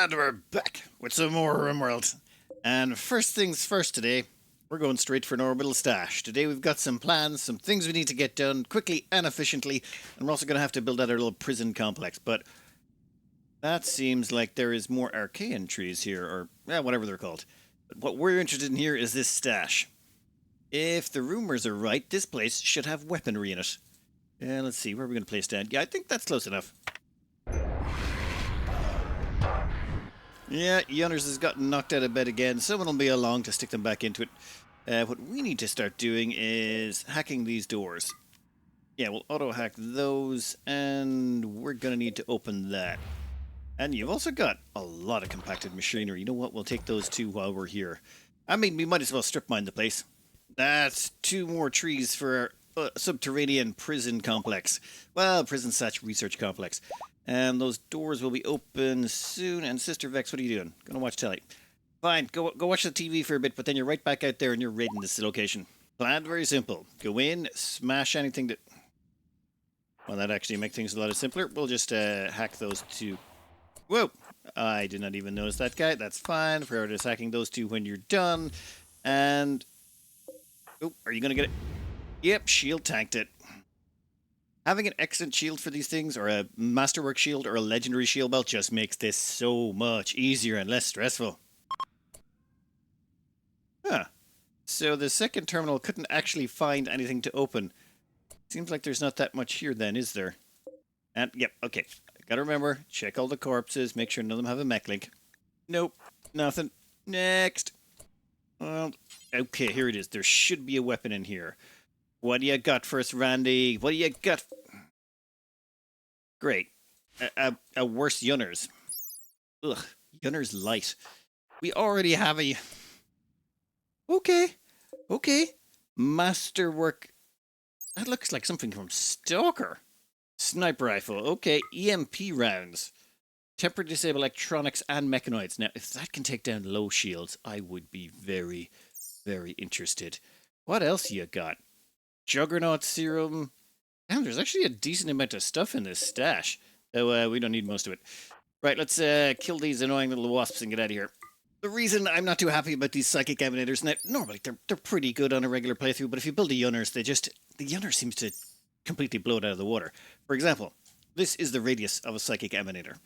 And we're back with some more Rimworld. And first things first today, we're going straight for an orbital stash. Today we've got some plans, some things we need to get done quickly and efficiently, and we're also going to have to build out our little prison complex. But that seems like there is more archaean trees here, or whatever they're called. But what we're interested in here is this stash. If the rumors are right, this place should have weaponry in it. Let's see, where are we going to place down? Yeah, I think that's close enough. Yeah, Yunners has gotten knocked out of bed again. Someone will be along to stick them back into it. What we need to start doing is hacking these doors. Yeah, we'll auto-hack those, and we're going to need to open that. And you've also got a lot of compacted machinery. You know what? We'll take those too while we're here. I mean, we might as well strip mine the place. That's 2 more trees for our subterranean prison complex. Well, prison/research complex. And those doors will be open soon. And Sister Vex, what are you doing? Gonna watch telly. Fine, go watch the TV for a bit, but then you're right back out there and you're raiding this location. Plan very simple. Go in, smash anything that... Well, that actually makes things a lot simpler. We'll just hack those 2. Whoa! I did not even notice that guy. That's fine. We're just hacking those 2 when you're done. And... Oh, are you gonna get it? Yep, shield tanked it. Having an excellent shield for these things, or a masterwork shield, or a legendary shield belt, just makes this so much easier and less stressful. Huh. So the second terminal couldn't actually find anything to open. Seems like there's not that much here then, is there? And, yep, okay. Gotta remember, check all the corpses, make sure none of them have a mech link. Nope, nothing. Next. Well, okay, here it is. There should be a weapon in here. What do you got for us, Randy? What do you got? Great. A worse Yunners. Ugh, Yunners light. We already have a... Okay. Masterwork. That looks like something from Stalker. Sniper rifle. Okay, EMP rounds. Temper disable electronics and mechanoids. Now, if that can take down low shields, I would be very, very interested. What else you got? Juggernaut serum. Damn, there's actually a decent amount of stuff in this stash. Though we don't need most of it. Right, let's kill these annoying little wasps and get out of here. The reason I'm not too happy about these psychic emanators, now, normally they're pretty good on a regular playthrough, but if you build a Yunners, the Yunner seems to completely blow it out of the water. For example, this is the radius of a psychic emanator.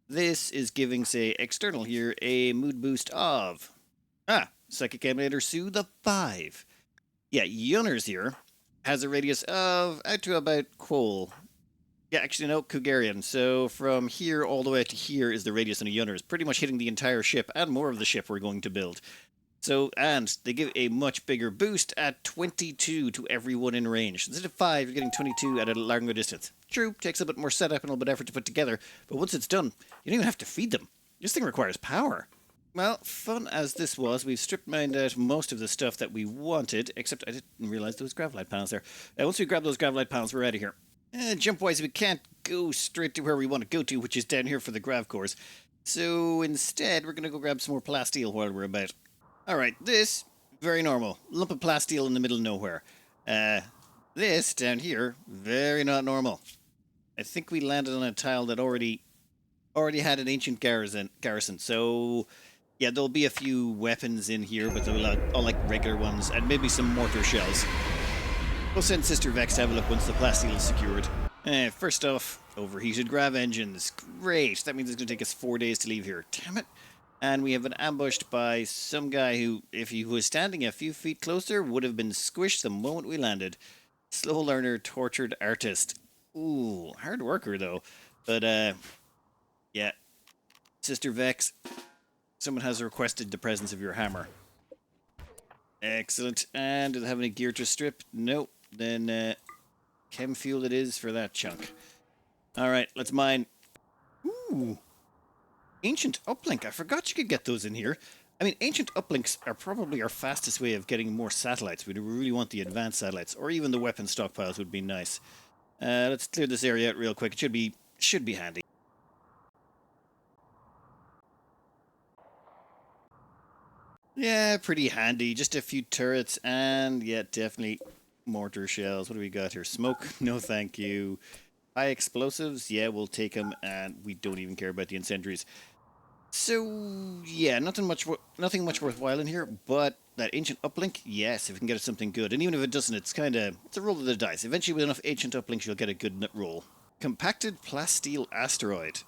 This is giving, say, external here, a mood boost of... psychic emanator Soothe of 5. Yeah, Yunners here has a radius of out to about Quoll. Yeah, actually, no, Kugarian. So from here all the way to here is the radius on a Yunners, pretty much hitting the entire ship and more of the ship we're going to build. So, and they give a much bigger boost at 22 to everyone in range. Instead of 5, you're getting 22 at a longer distance. True, takes a bit more setup and a little bit of effort to put together, but once it's done, you don't even have to feed them. This thing requires power. Well, fun as this was, we've strip mined out most of the stuff that we wanted, except I didn't realize there was gravlight panels there. Once we grab those gravlight panels, we're out of here. Jump-wise, we can't go straight to where we want to go to, which is down here for the grav cores. So instead, we're going to go grab some more plaststeel while we're about. Alright, this, very normal. Lump of plaststeel in the middle of nowhere. This, down here, very not normal. I think we landed on a tile that already had an ancient garrison, so... Yeah, there'll be a few weapons in here, but they'll all like regular ones, and maybe some mortar shells. We'll send Sister Vex to have a look once the plasteel is secured. First off, overheated grav engines. Great, that means it's going to take us 4 days to leave here. Damn it. And we have been ambushed by some guy who, if he was standing a few feet closer, would have been squished the moment we landed. Slow learner, tortured artist. Ooh, hard worker though. But, yeah. Sister Vex, someone has requested the presence of your hammer. Excellent. And do they have any gear to strip? Nope. Then, Chemfuel it is for that chunk. Alright, let's mine. Ooh. Ancient uplink. I forgot you could get those in here. I mean, ancient uplinks are probably our fastest way of getting more satellites. We really want the advanced satellites, or even the weapon stockpiles would be nice. Let's clear this area out real quick. It should be handy. Yeah, pretty handy. Just a few turrets and, yeah, definitely mortar shells. What do we got here? Smoke? No, thank you. High explosives? Yeah, we'll take them, and we don't even care about the incendiaries. So yeah, nothing much worthwhile in here, but that ancient uplink, yes, if we can get it something good. And even if it doesn't, it's a roll of the dice. Eventually, with enough ancient uplinks, you'll get a good roll. Compacted plaststeel asteroid.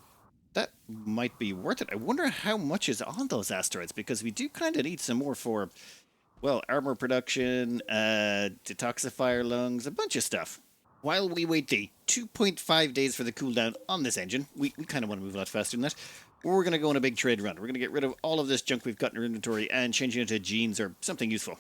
That might be worth it. I wonder how much is on those asteroids, because we do kind of need some more for, well, armor production, detoxifier lungs, a bunch of stuff. While we wait the 2.5 days for the cooldown on this engine, we kind of want to move a lot faster than that. We're going to go on a big trade run. We're going to get rid of all of this junk we've got in our inventory and change it into genes or something useful.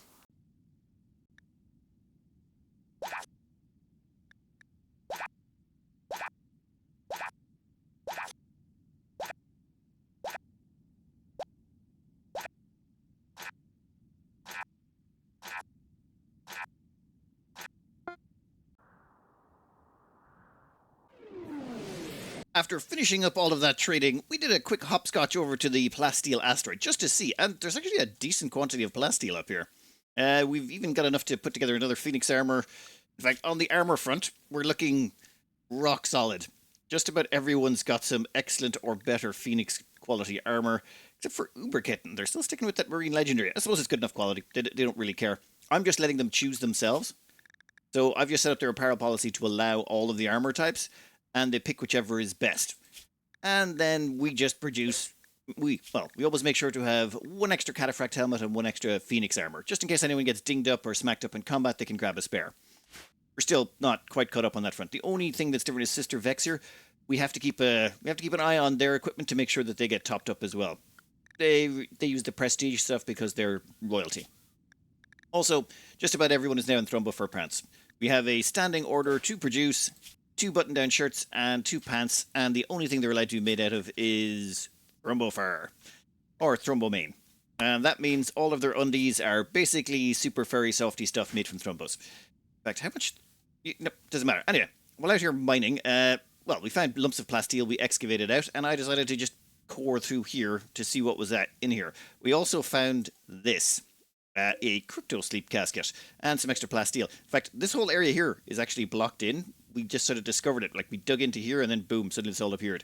After finishing up all of that trading, we did a quick hopscotch over to the Plaststeel asteroid just to see, and there's actually a decent quantity of Plaststeel up here. We've even got enough to put together another Phoenix armor. In fact, on the armor front, we're looking rock solid. Just about everyone's got some excellent or better Phoenix quality armor, except for Uberkitten. They're still sticking with that Marine Legendary. I suppose it's good enough quality. They don't really care. I'm just letting them choose themselves. So I've just set up their apparel policy to allow all of the armor types, and they pick whichever is best. And then we just produce... We always make sure to have one extra Cataphract helmet and one extra Phoenix armor. Just in case anyone gets dinged up or smacked up in combat, they can grab a spare. We're still not quite caught up on that front. The only thing that's different is Sister Vex here. We have to keep an eye on their equipment to make sure that they get topped up as well. They use the prestige stuff because they're royalty. Also, just about everyone is now in Thrombo Fur Pants. We have a standing order to produce 2 button-down shirts and 2 pants, and the only thing they're allowed to be made out of is Thrombo Fur, or Thrombo Mane. And that means all of their undies are basically super furry, softy stuff made from Thrombos. In fact, how much... No, doesn't matter. Anyway, while out here mining, we found lumps of plasteel, we excavated out, and I decided to just core through here to see what was in here. We also found this. A crypto sleep casket and some extra plasteel. In fact, this whole area here is actually blocked in. We just sort of discovered it. Like, we dug into here and then boom, suddenly it's all appeared.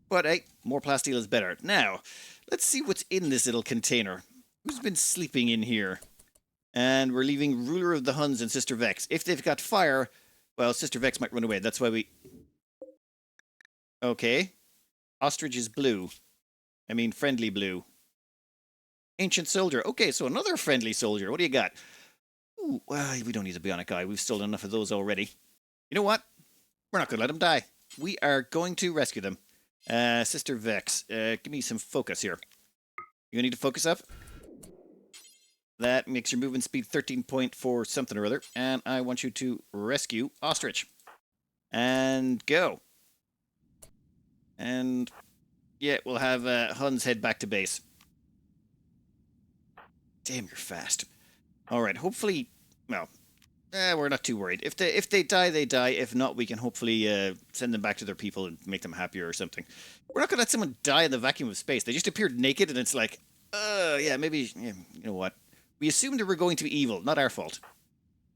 But hey, more plasteel is better. Now, let's see what's in this little container. Who's been sleeping in here? And we're leaving Ruler of the Huns and Sister Vex. If they've got fire, well, Sister Vex might run away. That's why we... Okay. Ostrich is blue. I mean, friendly blue. Ancient Soldier. Okay, so another friendly soldier. What do you got? Ooh, well, we don't need a bionic eye. We've stolen enough of those already. You know what? We're not going to let them die. We are going to rescue them. Sister Vex, give me some focus here. You need to focus up. That makes your movement speed 13.4 something or other. And I want you to rescue Ostrich. And go. And yeah, we'll have Huns head back to base. Damn, you're fast. All right, hopefully, well, we're not too worried. If they die, they die. If not, we can hopefully send them back to their people and make them happier or something. We're not going to let someone die in the vacuum of space. They just appeared naked, and it's like, yeah, maybe, yeah, you know what? We assumed they were going to be evil, not our fault.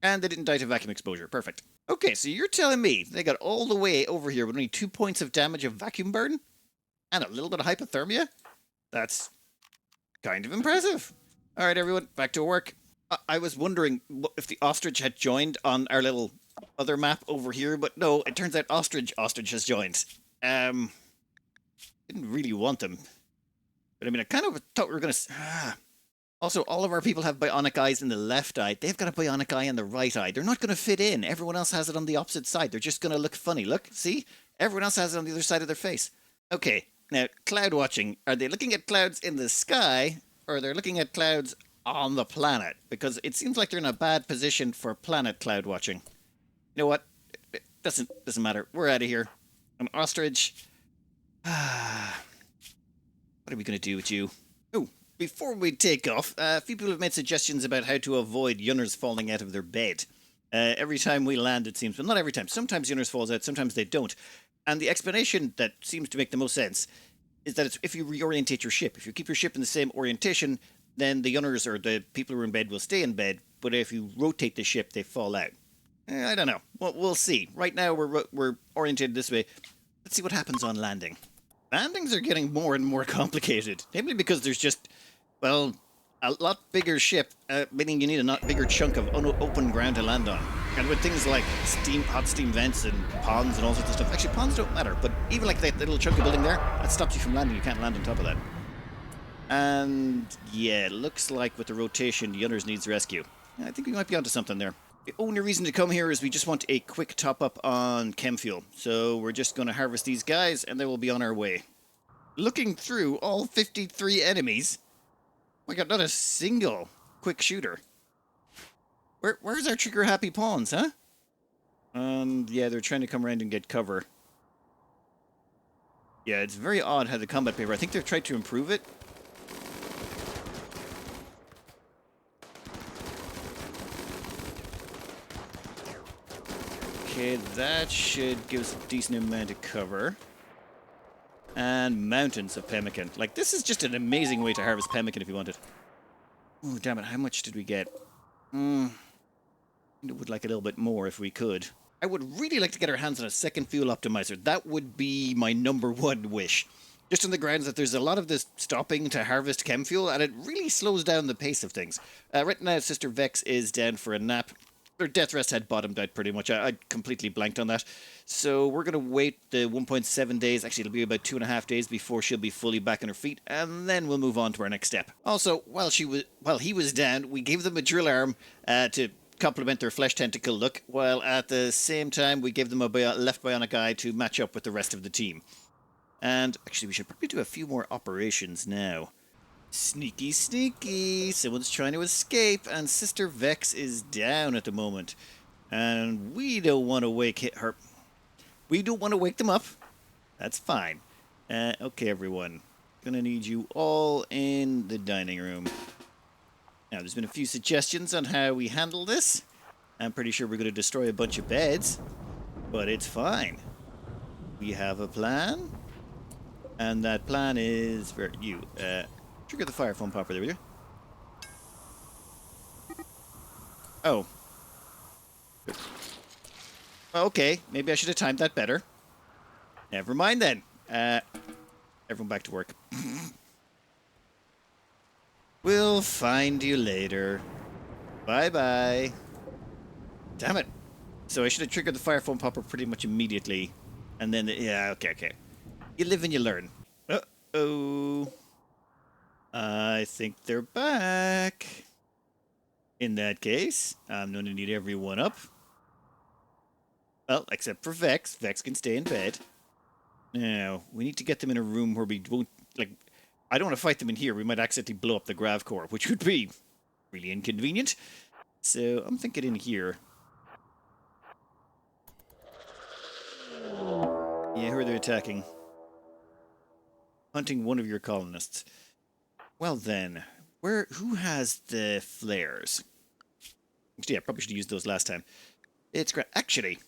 And they didn't die to vacuum exposure. Perfect. Okay, so you're telling me they got all the way over here with only 2 points of damage of vacuum burn? And a little bit of hypothermia? That's kind of impressive. All right, everyone, back to work. I was wondering if the ostrich had joined on our little other map over here, but no, it turns out ostrich has joined. Didn't really want them. But I mean, I kind of thought we were going to... Also, all of our people have bionic eyes in the left eye. They've got a bionic eye in the right eye. They're not going to fit in. Everyone else has it on the opposite side. They're just going to look funny. Look, see? Everyone else has it on the other side of their face. Okay, now, cloud watching. Are they looking at clouds in the sky, or they're looking at clouds on the planet? Because it seems like they're in a bad position for planet cloud watching. You know what? It doesn't matter. We're out of here. I'm ostrich. What are we going to do with you? Oh, before we take off, a few people have made suggestions about how to avoid Yunners falling out of their bed. Every time we land, it seems. Well, not every time. Sometimes Yunners falls out, sometimes they don't. And the explanation that seems to make the most sense is that it's if you reorientate your ship. If you keep your ship in the same orientation, then the Yunners or the people who are in bed will stay in bed. But if you rotate the ship, they fall out. I don't know. Well, we'll see. Right now, we're oriented this way. Let's see what happens on landing. Landings are getting more and more complicated, namely because there's just, well, a lot bigger ship, meaning you need a lot bigger chunk of open ground to land on. And with things like hot steam vents and ponds and all sorts of stuff, actually ponds don't matter, but even like that little chunk of building there, that stops you from landing, you can't land on top of that. And yeah, it looks like with the rotation, the others needs rescue. I think we might be onto something there. The only reason to come here is we just want a quick top up on Chemfuel. So we're just going to harvest these guys and then we'll be on our way. Looking through all 53 enemies, we got not a single quick shooter. Where's our trigger happy pawns, huh? Yeah, they're trying to come around and get cover. Yeah, it's very odd how the combat paper, I think they've tried to improve it. Okay, that should give us a decent amount of cover. And mountains of pemmican. Like, this is just an amazing way to harvest pemmican if you want it. Oh, damn it, how much did we get? I would like a little bit more if we could. I would really like to get our hands on a second fuel optimizer. That would be my #1 wish. Just on the grounds that there's a lot of this stopping to harvest Chemfuel, and it really slows down the pace of things. Right now, Sister Vex is down for a nap. Her Deathrest had bottomed out pretty much. I completely blanked on that. So we're going to wait the 1.7 days. Actually, it'll be about 2.5 days before she'll be fully back on her feet. And then we'll move on to our next step. Also, while he was down, we gave them a drill arm to complement their flesh tentacle look. While at the same time, we gave them a left bionic eye to match up with the rest of the team. And actually, we should probably do a few more operations now. Sneaky, sneaky. Someone's trying to escape, and Sister Vex is down at the moment. And we don't want to wake her. We don't want to wake them up. That's fine. Okay, everyone. Gonna need you all in the dining room. Now, there's been a few suggestions on how we handle this. I'm pretty sure we're going to destroy a bunch of beds, but it's fine. We have a plan, and that plan is for you. Trigger the fire foam popper there, will you? Oh. Okay, maybe I should have timed that better. Never mind then. Everyone back to work. We'll find you later. Bye-bye. Damn it. So I should have triggered the fire foam popper pretty much immediately. And then, yeah, okay. You live and you learn. Uh-oh. I think they're back. In that case, I'm going to need everyone up. Well, except for Vex. Vex can stay in bed. Now, we need to get them in a room where we won't, like, I don't want to fight them in here. We might accidentally blow up the Grav core, which would be really inconvenient. So, I'm thinking in here. Yeah, who are they attacking? Hunting one of your colonists. Well then, who has the flares? Actually, I probably should have used those last time. It's great. Actually,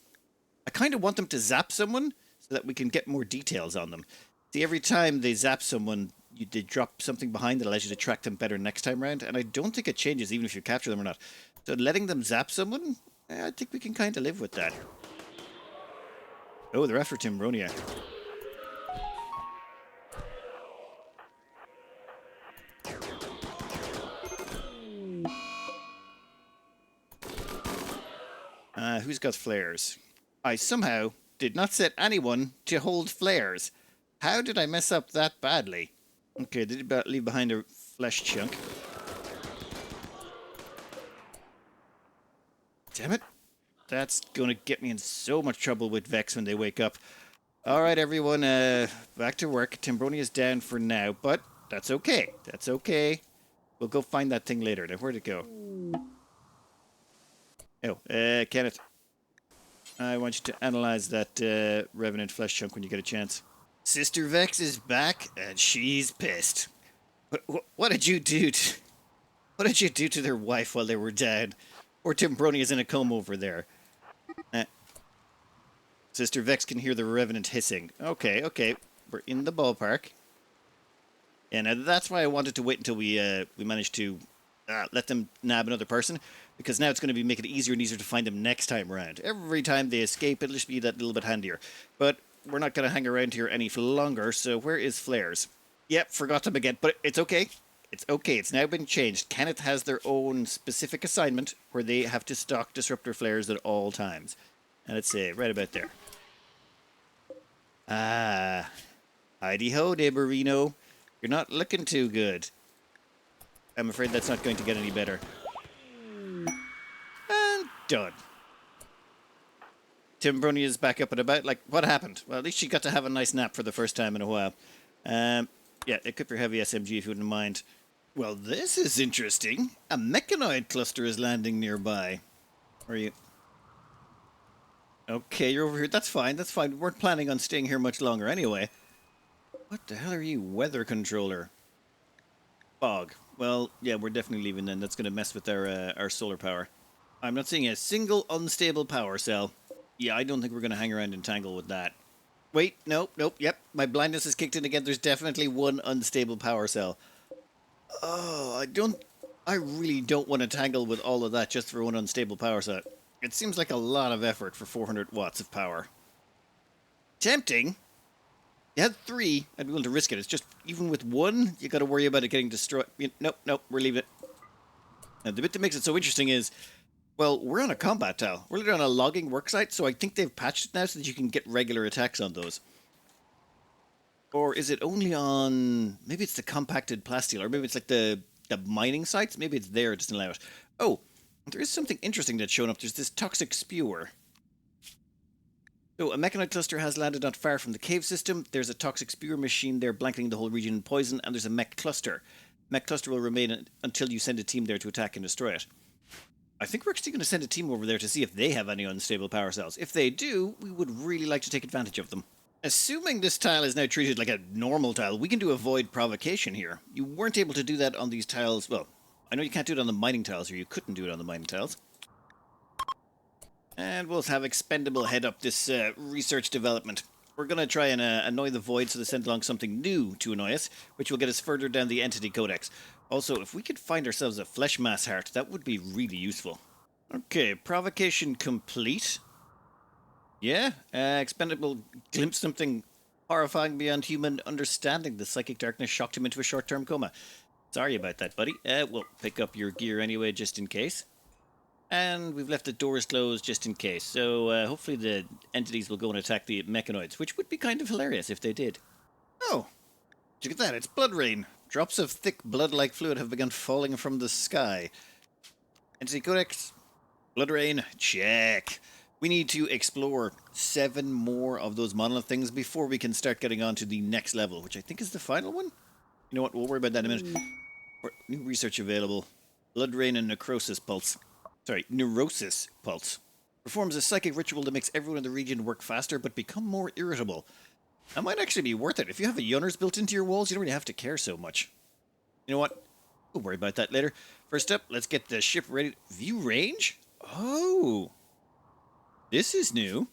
I kind of want them to zap someone so that we can get more details on them. See, every time they zap someone, they drop something behind that allows you to track them better next time round, and I don't think it changes even if you capture them or not. So letting them zap someone, I think we can kind of live with that. Oh, they're after Timbronia. Who's got flares? I somehow did not set anyone to hold flares. How did I mess up that badly? Okay, they did leave behind a flesh chunk. Damn it. That's going to get me in so much trouble with Vex when they wake up. Alright, everyone, back to work. Timbronia's down for now, but that's okay. That's okay. We'll go find that thing later. Now, where'd it go? Oh, Kenneth. I want you to analyze that Revenant flesh chunk when you get a chance. Sister Vex is back, and she's pissed. What did you do what did you do to their wife while they were down? Or Timbronia's in a coma over there. Sister Vex can hear the Revenant hissing. Okay. We're in the ballpark. And that's why I wanted to wait until we managed to let them nab another person. Because now it's going to make it easier and easier to find them next time around. Every time they escape, it'll just be that little bit handier. But we're not going to hang around here any longer, so where is flares? Yep, forgot them again, but it's okay. It's okay, it's now been changed. Kenneth has their own specific assignment where they have to stock disruptor flares at all times. And let's say, right about there. Ah, heidi-ho, neighborino. You're not looking too good. I'm afraid that's not going to get any better. And done. Tim Brony is back up and about. Like, what happened? Well, at least she got to have a nice nap for the first time in a while. Yeah, equip your heavy SMG if you wouldn't mind. Well, this is interesting. A mechanoid cluster is landing nearby. Where are you? Okay, you're over here. That's fine, that's fine. We weren't planning on staying here much longer anyway. What the hell are you? Weather controller. Fog. Well, yeah, we're definitely leaving then. That's going to mess with our solar power. I'm not seeing a single unstable power cell. Yeah, I don't think we're going to hang around and tangle with that. Wait, nope, yep. My blindness has kicked in again. There's definitely one unstable power cell. Oh, I really don't want to tangle with all of that just for one unstable power cell. It seems like a lot of effort for 400 watts of power. Tempting. You had 3. I'd be willing to risk it. It's just, even with 1, you got to worry about it getting destroyed. Nope, we're leaving it. Now, the bit that makes it so interesting is, well, we're on a combat tile. We're literally on a logging worksite, so I think they've patched it now so that you can get regular attacks on those. Or is it only on... Maybe it's the compacted plaststeel, or maybe it's like the mining sites. Maybe it's there, it doesn't allow it. Oh, there is something interesting that's shown up. There's this toxic spewer. So, a mechanoid cluster has landed not far from the cave system. There's a toxic spewer machine there blanketing the whole region in poison, and there's a mech cluster. Mech cluster will remain until you send a team there to attack and destroy it. I think we're actually going to send a team over there to see if they have any unstable power cells. If they do, we would really like to take advantage of them. Assuming this tile is now treated like a normal tile, we can do avoid provocation here. You weren't able to do that on these tiles. Well, I know you can't do it on the mining tiles, or you couldn't do it on the mining tiles. And we'll have Expendable head up this research development. We're going to try and annoy the Void so they send along something new to annoy us, which will get us further down the Entity Codex. Also, if we could find ourselves a Flesh Mass Heart, that would be really useful. Okay, provocation complete. Yeah, Expendable glimpsed something horrifying beyond human understanding. The psychic darkness shocked him into a short-term coma. Sorry about that, buddy. We'll pick up your gear anyway, just in case. And we've left the doors closed just in case. So hopefully the entities will go and attack the mechanoids, which would be kind of hilarious if they did. Oh, look at that. It's blood rain. Drops of thick blood-like fluid have begun falling from the sky. Entity Codex. Blood rain. Check. We need to explore 7 more of those monolith things before we can start getting on to the next level, which I think is the final one. You know what? We'll worry about that in a minute. New research available. Blood rain and necrosis pulse. Sorry, neurosis pulse. Performs a psychic ritual that makes everyone in the region work faster but become more irritable. That might actually be worth it. If you have a Yunners built into your walls, you don't really have to care so much. You know what? We'll worry about that later. First up, let's get the ship ready. View range? Oh. This is new.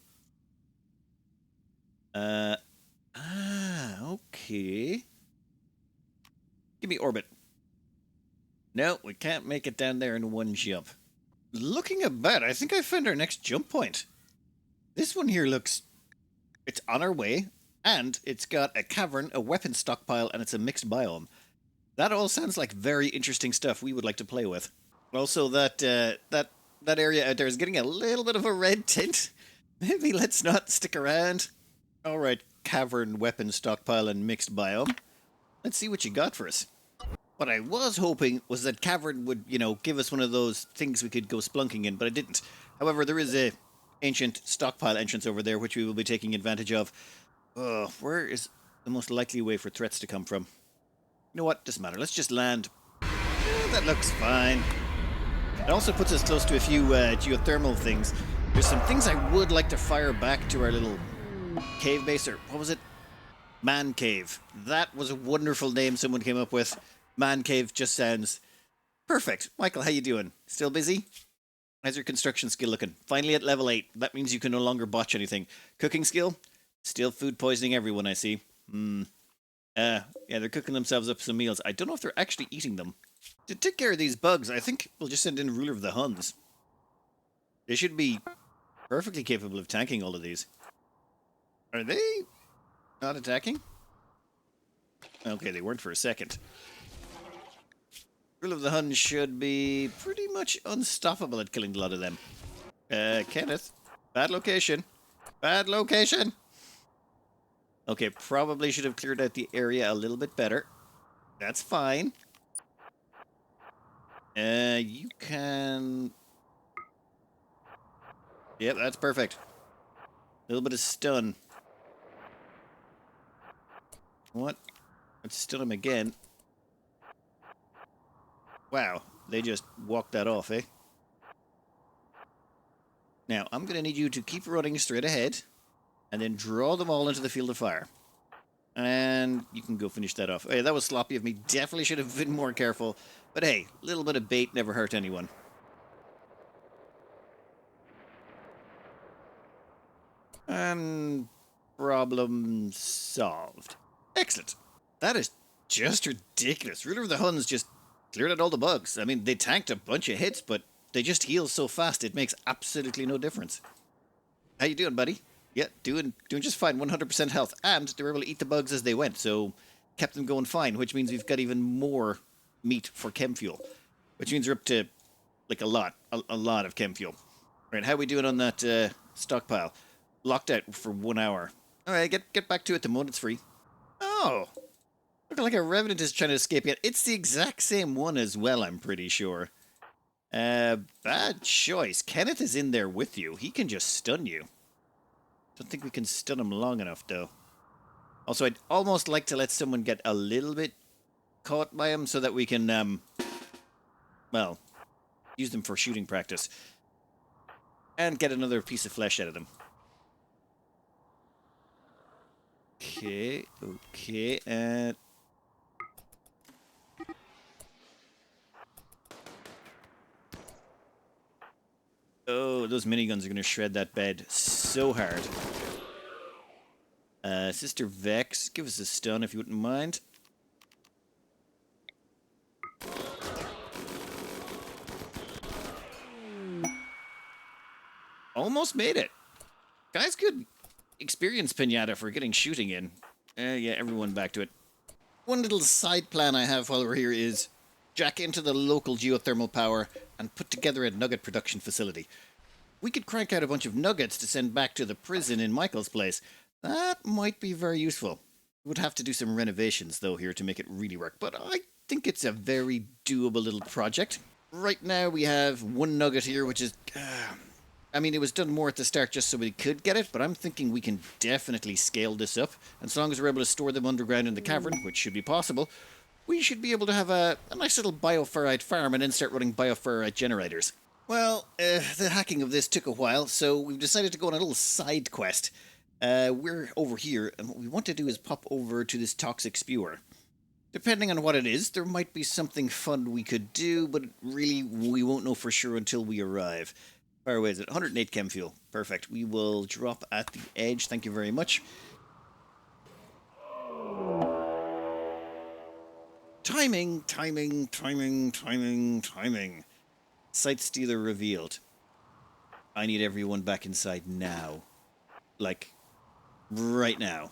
Okay. Give me orbit. No, we can't make it down there in one jump. Looking about, I think I found our next jump point. This one here looks... It's on our way, and it's got a cavern, a weapon stockpile, and it's a mixed biome. That all sounds like very interesting stuff we would like to play with. Also, that area out there is getting a little bit of a red tint. Maybe let's not stick around. Alright, cavern, weapon stockpile, and mixed biome. Let's see what you got for us. What I was hoping was that cavern would, give us one of those things we could go splunking in, but it didn't. However, there is a ancient stockpile entrance over there, which we will be taking advantage of. Where is the most likely way for threats to come from? You know what? Doesn't matter. Let's just land. That looks fine. It also puts us close to a few geothermal things. There's some things I would like to fire back to our little cave base, or what was it? Man Cave. That was a wonderful name someone came up with. Man Cave just sounds perfect. Michael, how you doing? Still busy? How's your construction skill looking? Finally at level 8. That means you can no longer botch anything. Cooking skill? Still food poisoning everyone, I see. Yeah, they're cooking themselves up some meals. I don't know if they're actually eating them. To take care of these bugs, I think we'll just send in Ruler of the Huns. They should be perfectly capable of tanking all of these. Are they not attacking? Okay, they weren't for a second. Rule of the Hun should be pretty much unstoppable at killing a lot of them. Kenneth. Bad location. Bad location! Okay, probably should have cleared out the area a little bit better. That's fine. You can... Yep, that's perfect. A little bit of stun. What? Let's stun him again. Wow, they just walked that off, eh? Now, I'm going to need you to keep running straight ahead, and then draw them all into the field of fire. And you can go finish that off. Hey, that was sloppy of me. Definitely should have been more careful. But hey, a little bit of bait never hurt anyone. And problem solved. Excellent. That is just ridiculous. Ruler of the Huns just cleared out all the bugs. I mean, they tanked a bunch of hits, but they just heal so fast it makes absolutely no difference. How you doing, buddy? Yeah, doing just fine. 100% health, and they were able to eat the bugs as they went, so kept them going fine. Which means we've got even more meat for Chemfuel, which means we're up to like a lot of Chemfuel. Right, how are we doing on that stockpile? Locked out for 1 hour. All right, get back to it the moment it's free. Oh, looking like a Revenant is trying to escape yet. It's the exact same one as well, I'm pretty sure. Bad choice. Kenneth is in there with you. He can just stun you. Don't think we can stun him long enough, though. Also, I'd almost like to let someone get a little bit caught by him so that we can, well, use them for shooting practice. And get another piece of flesh out of them. Okay, and... Oh, those miniguns are going to shred that bed so hard. Sister Vex, give us a stun if you wouldn't mind. Almost made it. Guys could experience piñata for getting shooting in. Yeah, everyone back to it. One little side plan I have while we're here is jack into the local geothermal power and put together a nugget production facility. We could crank out a bunch of nuggets to send back to the prison in Michael's place. That might be very useful. We would have to do some renovations, though, here to make it really work, but I think it's a very doable little project. Right now we have one nugget here, which is... I mean, it was done more at the start just so we could get it, but I'm thinking we can definitely scale this up. And as long as we're able to store them underground in the cavern, which should be possible, we should be able to have a nice little bioferrite farm and then start running bioferrite generators. Well, the hacking of this took a while, so we've decided to go on a little side quest. We're over here, and what we want to do is pop over to this toxic spewer. Depending on what it is, there might be something fun we could do, but really we won't know for sure until we arrive. Far away is it? 108 Chemfuel. Perfect. We will drop at the edge. Thank you very much. Timing. Site stealer revealed. I need everyone back inside now. Like, right now.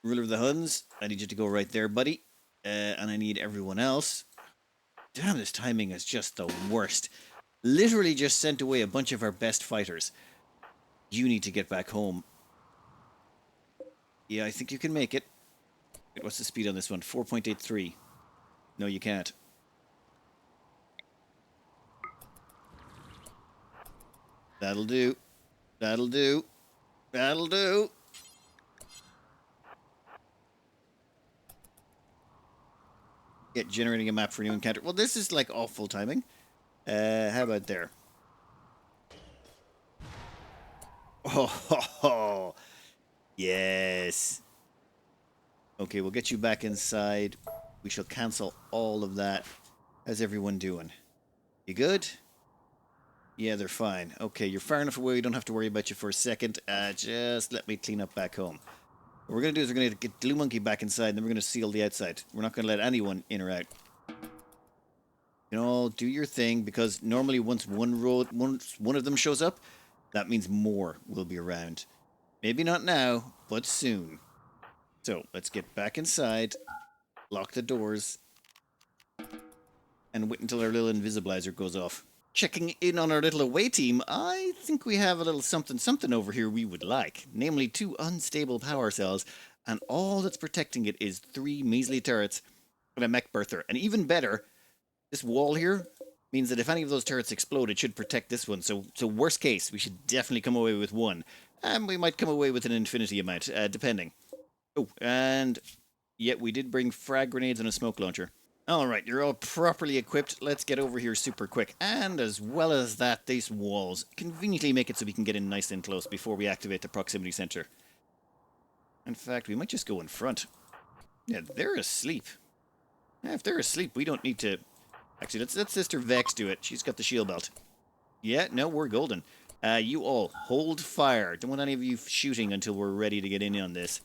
Ruler of the Huns, I need you to go right there, buddy. And I need everyone else. Damn, this timing is just the worst. Literally just sent away a bunch of our best fighters. You need to get back home. Yeah, I think you can make it. Wait, what's the speed on this one? 4.83. No, you can't. That'll do. That'll do. That'll do. Get generating a map for a new encounter. Well, this is like awful timing. How about there? Oh, yes. Okay, we'll get you back inside. We shall cancel all of that. How's everyone doing? You good? Yeah, they're fine. Okay, you're far enough away. We don't have to worry about you for a second. Just let me clean up back home. What we're going to do is we're going to get Glue Monkey back inside, and then we're going to seal the outside. We're not going to let anyone in or out. You know, do your thing, because normally once one of them shows up, that means more will be around. Maybe not now, but soon. So, let's get back inside, lock the doors, and wait until our little invisibilizer goes off. Checking in on our little away team, I think we have a little something over here we would like. Namely, 2 unstable power cells, and all that's protecting it is 3 measly turrets and a mech birther. And even better, this wall here means that if any of those turrets explode, it should protect this one. So worst case, we should definitely come away with 1. And we might come away with an infinity amount, depending. Oh, and yet we did bring frag grenades and a smoke launcher. Alright, you're all properly equipped. Let's get over here super quick. And as well as that, these walls conveniently make it so we can get in nice and close before we activate the proximity center. In fact, we might just go in front. Yeah, they're asleep. Yeah, if they're asleep, we don't need to... Actually, let Sister Vex do it. She's got the shield belt. Yeah, no, we're golden. You all, hold fire. Don't want any of you shooting until we're ready to get in on this.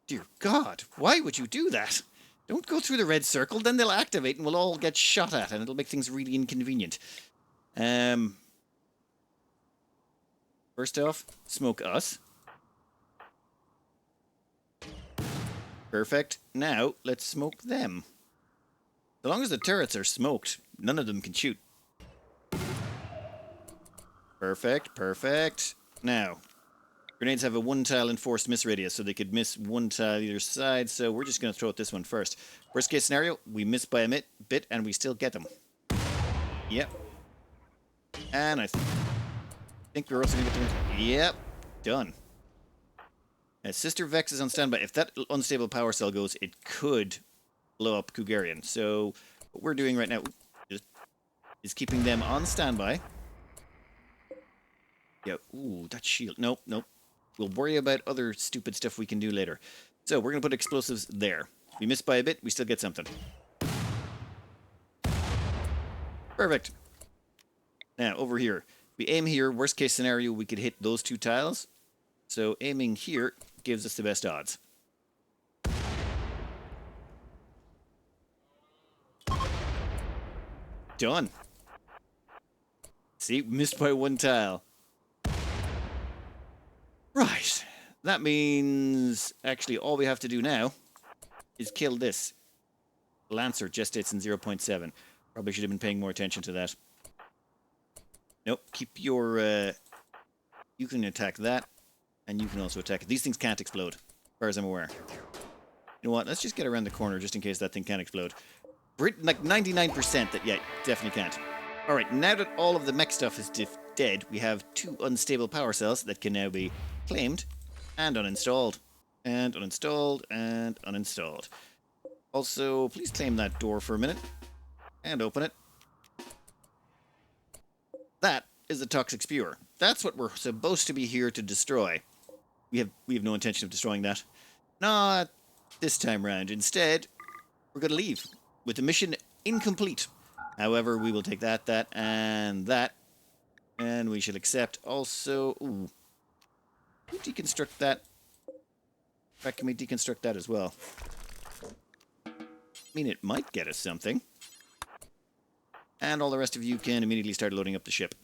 Dear God, why would you do that? Don't go through the red circle, then they'll activate and we'll all get shot at and it'll make things really inconvenient. First off, smoke us. Perfect. Now, let's smoke them. So long as the turrets are smoked, none of them can shoot. Perfect, perfect. Now, grenades have a 1-tile enforced miss radius, so they could miss 1 tile either side, so we're just going to throw at this one first. Worst case scenario, we miss by a bit, and we still get them. Yep. And I think we're also going to get them. Yep. Done. Sister Vex is on standby. If that unstable power cell goes, it could blow up Kugarian. So what we're doing right now is keeping them on standby. Yeah, ooh, that shield. Nope, nope. We'll worry about other stupid stuff we can do later. So we're going to put explosives there. We miss by a bit, we still get something. Perfect. Now, over here. We aim here. Worst case scenario, we could hit those 2 tiles. So aiming here gives us the best odds. Done. See, missed by 1 tile. Right. That means, actually, all we have to do now is kill this. Lancer gestates in 0.7. Probably should have been paying more attention to that. Nope. Keep your... you can attack that, and you can also attack it. These things can't explode, as far as I'm aware. You know what? Let's just get around the corner just in case that thing can explode. Like 99% that, yeah, definitely can't. Alright, now that all of the mech stuff is dead, we have 2 unstable power cells that can now be claimed and uninstalled. And uninstalled and uninstalled. Also, please claim that door for a minute. And open it. That is the toxic spewer. That's what we're supposed to be here to destroy. We have no intention of destroying that. Not this time round. Instead, we're going to leave with the mission incomplete. However, we will take that, and that. And we should accept also... Ooh. Can we deconstruct that? In fact, can we deconstruct that as well? I mean, it might get us something. And all the rest of you can immediately start loading up the ship.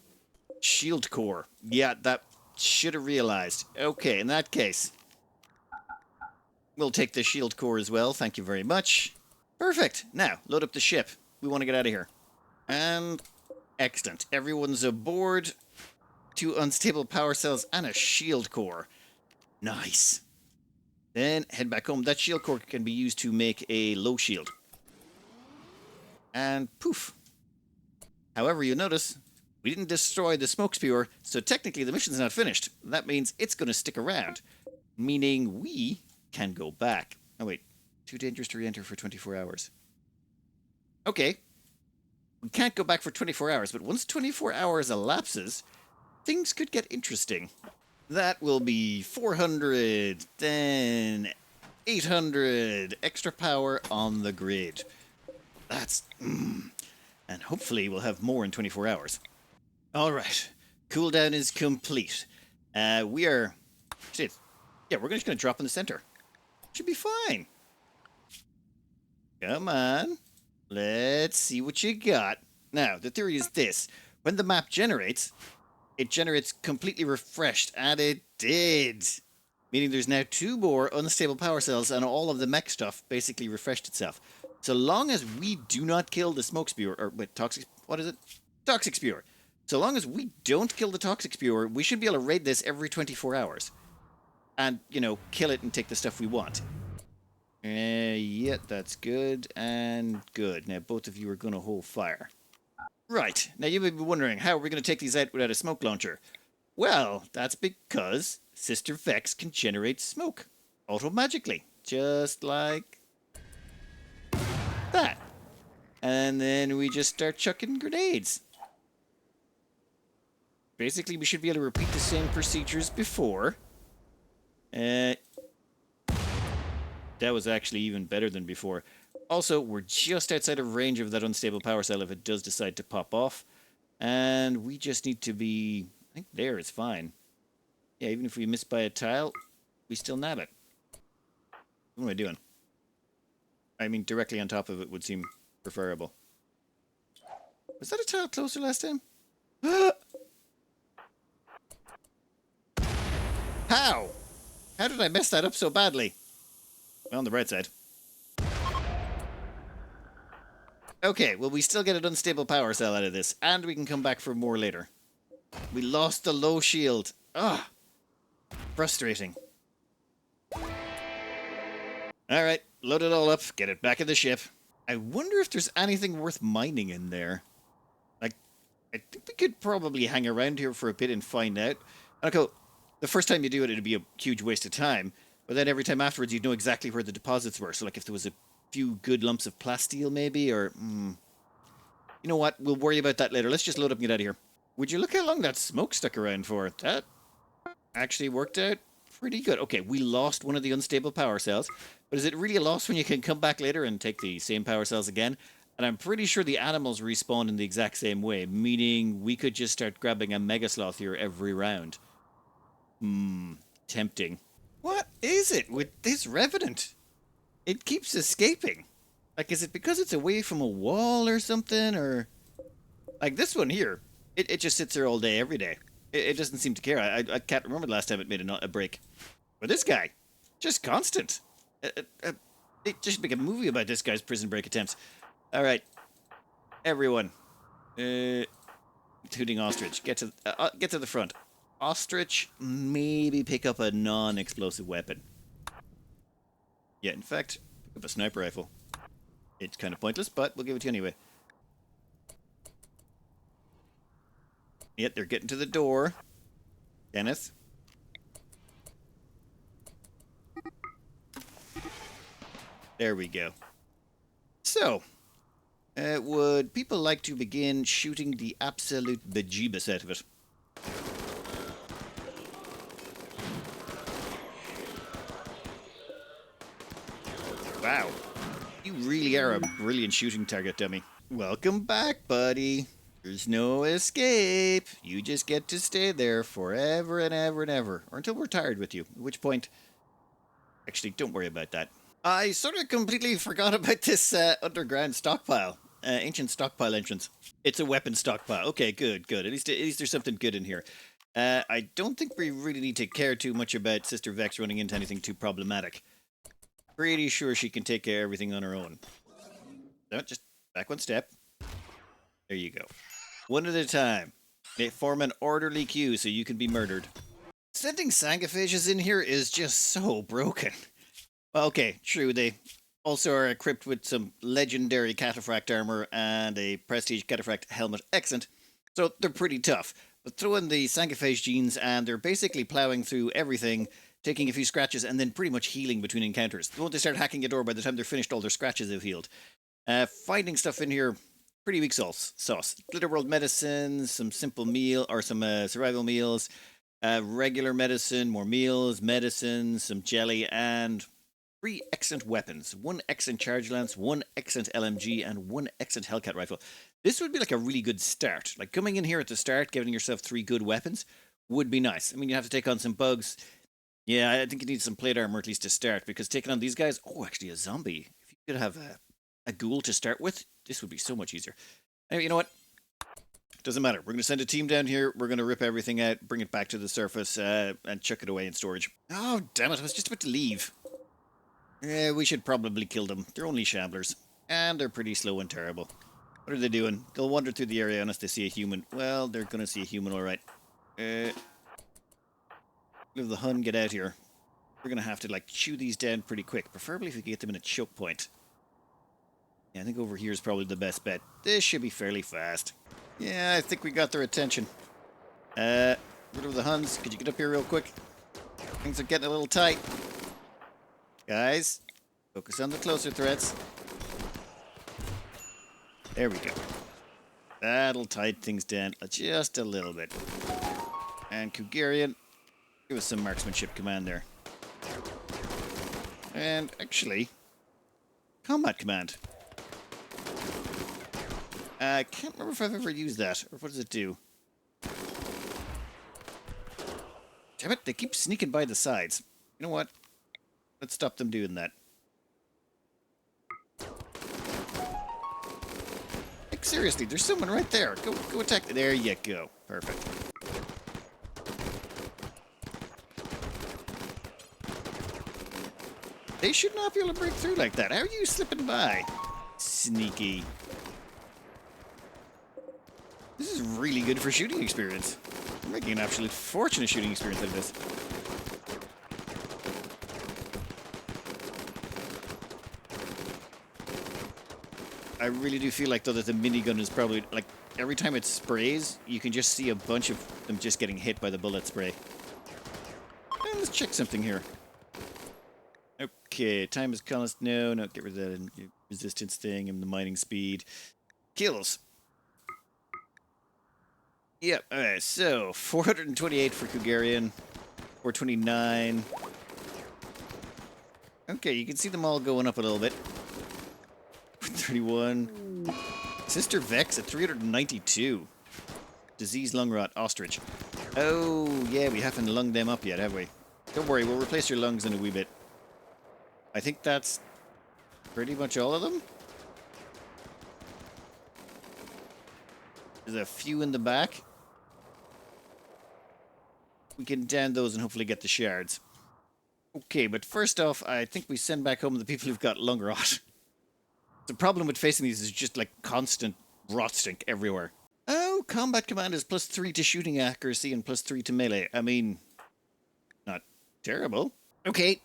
Shield core. Yeah, that should have realized. Okay, in that case, we'll take the shield core as well. Thank you very much. Perfect. Now, load up the ship. We want to get out of here. And excellent. Everyone's aboard. 2 unstable power cells and a shield core. Nice. Then head back home. That shield core can be used to make a low shield. And poof. However, you'll notice we didn't destroy the smoke spewer, so technically the mission's not finished. That means it's going to stick around, meaning we can go back. Oh wait, too dangerous to re-enter for 24 hours. Okay, we can't go back for 24 hours, but once 24 hours elapses, things could get interesting. That will be 400, then 800 extra power on the grid. That's... And hopefully we'll have more in 24 hours. Alright, cooldown is complete. We are... Shit. Yeah, we're just going to drop in the center. Should be fine. Come on. Let's see what you got. Now, the theory is this. When the map generates, it generates completely refreshed, and it did. Meaning there's now 2 more unstable power cells, and all of the mech stuff basically refreshed itself. So long as we do not kill the smoke spewer, or wait, toxic, what is it? Toxic spewer. So long as we don't kill the toxic spewer, we should be able to raid this every 24 hours. And, you know, kill it and take the stuff we want. Yeah, that's good and good. Now, both of you are going to hold fire. Right. Now, you may be wondering, how are we going to take these out without a smoke launcher? Well, that's because Sister Vex can generate smoke. Auto-magically. Just like that. And then we just start chucking grenades. Basically, we should be able to repeat the same procedures before. That was actually even better than before. Also, we're just outside of range of that unstable power cell if it does decide to pop off. And we just need to be... I think there is fine. Yeah, even if we miss by a tile, we still nab it. What am I doing? I mean, directly on top of it would seem preferable. Was that a tile closer last time? How? How did I mess that up so badly? Well, on the bright side. Okay, well, we still get an unstable power cell out of this, and we can come back for more later. We lost the low shield. Ah, frustrating. Alright, load it all up, get it back in the ship. I wonder if there's anything worth mining in there. Like, I think we could probably hang around here for a bit and find out. Okay, the first time you do it, it'd be a huge waste of time. But then every time afterwards, you'd know exactly where the deposits were. So, like, if there was a few good lumps of plaststeel, maybe, or... You know what? We'll worry about that later. Let's just load up and get out of here. Would you look how long that smoke stuck around for? That actually worked out pretty good. Okay, we lost one of the unstable power cells. But is it really a loss when you can come back later and take the same power cells again? And I'm pretty sure the animals respawn in the exact same way, meaning we could just start grabbing a mega sloth here every round. Tempting. What is it with this Revenant? It keeps escaping. Like, is it because it's away from a wall or something, or... Like, this one here, it just sits there all day, every day. It doesn't seem to care. I can't remember the last time it made a break. But this guy, just constant. They just make a movie about this guy's prison break attempts. All right, everyone, including Ostrich, get to the front. Ostrich, maybe pick up a non-explosive weapon. Yeah, in fact, pick up a sniper rifle. It's kind of pointless, but we'll give it to you anyway. Yep, they're getting to the door. Kenneth. There we go. So, would people like to begin shooting the absolute bejeebus out of it? Wow. You really are a brilliant shooting target, dummy. Welcome back, buddy. There's no escape. You just get to stay there forever and ever and ever. Or until we're tired with you. At which point... Actually, don't worry about that. I sort of completely forgot about this underground stockpile. Ancient stockpile entrance. It's a weapon stockpile. Okay, good, good. At least there's something good in here. I don't think we really need to care too much about Sister Vex running into anything too problematic. Pretty sure she can take care of everything on her own. No, just back one step. There you go. One at a time. They form an orderly queue so you can be murdered. Sending Sangaphages in here is just so broken. Well, okay, true, they also are equipped with some legendary cataphract armor and a prestige cataphract helmet. Excellent. So they're pretty tough. But throw in the Sangaphage genes and they're basically plowing through everything, taking a few scratches, and then pretty much healing between encounters. Won't they start hacking a door by the time they're finished, all their scratches have healed. Finding stuff in here, pretty weak sauce. Glitterworld medicine, some simple meal, or some survival meals, regular medicine, more meals, medicine, some jelly, and 3 excellent weapons. 1 excellent charge lance, 1 excellent LMG, and 1 excellent Hellcat rifle. This would be like a really good start. Like coming in here at the start, giving yourself 3 good weapons would be nice. I mean, you have to take on some bugs. Yeah, I think you need some plate armor at least to start, because taking on these guys... Oh, actually a zombie. If you could have a ghoul to start with, this would be so much easier. Anyway, you know what? Doesn't matter. We're going to send a team down here. We're going to rip everything out, bring it back to the surface, and chuck it away in storage. Oh, damn it. I was just about to leave. Yeah, we should probably kill them. They're only shamblers. And they're pretty slow and terrible. What are they doing? They'll wander through the area unless they see a human. Well, they're going to see a human, all right. Leave the Hun get out here. We're going to have to, like, chew these down pretty quick. Preferably if we can get them in a choke point. Yeah, I think over here is probably the best bet. This should be fairly fast. Yeah, I think we got their attention. Rid of the Huns. Could you get up here real quick? Things are getting a little tight. Guys, focus on the closer threats. There we go. That'll tighten things down just a little bit. And Kugarian, give us some marksmanship command there. And actually, combat command. I can't remember if I've ever used that, or what does it do? Damn it, they keep sneaking by the sides. You know what? Let's stop them doing that. Like, seriously, there's someone right there. Go attack. There you go. Perfect. They should not be able to break through like that. How are you slipping by? Sneaky. This is really good for shooting experience. I'm making an absolute fortune of shooting experience out of this. I really do feel like, though, that the minigun is probably, like, every time it sprays, you can just see a bunch of them just getting hit by the bullet spray. And let's check something here. Okay, time is constant. No, get rid of that resistance thing and the mining speed. Kills. Yep, alright, so 428 for Kugarian, 429. Okay, you can see them all going up a little bit. 31. Sister Vex at 392. Disease lung rot, ostrich. Oh, yeah, we haven't lunged them up yet, have we? Don't worry, we'll replace your lungs in a wee bit. I think that's pretty much all of them. There's a few in the back. We can down those and hopefully get the shards. Okay, but first off, I think we send back home the people who've got lung rot. The problem with facing these is just like constant rot stink everywhere. Oh, combat command is +3 to shooting accuracy and +3 to melee. I mean, not terrible. Okay,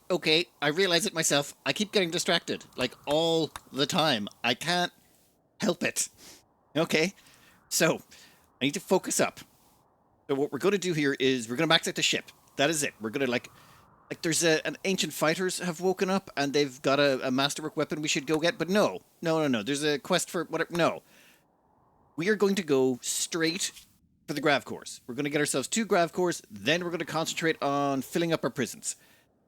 I realize it myself. I keep getting distracted, like, all the time. I can't help it. Okay, so I need to focus up. So what we're going to do here is we're going to max out the ship. That is it. We're going to, like there's an ancient fighters have woken up and they've got a masterwork weapon we should go get. But no. There's a quest for whatever. No. We are going to go straight for the Grav cores. We're going to get ourselves 2 Grav cores. Then we're going to concentrate on filling up our prisons.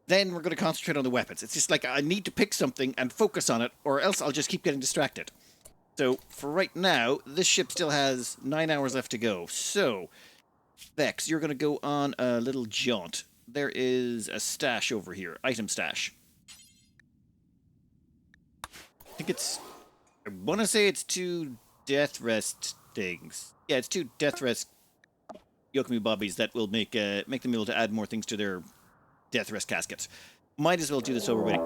Then we're going to concentrate on the weapons. It's just like I need to pick something and focus on it, or else I'll just keep getting distracted. So for right now, this ship still has 9 hours left to go. So, Vex, you're going to go on a little jaunt. There is a stash over here. Item stash. I think it's... I want to say it's 2 Deathrest things. Yeah, it's 2 Deathrest Yokomi Bobbies that will make them able to add more things to their Deathrest caskets. Might as well do this while we're waiting.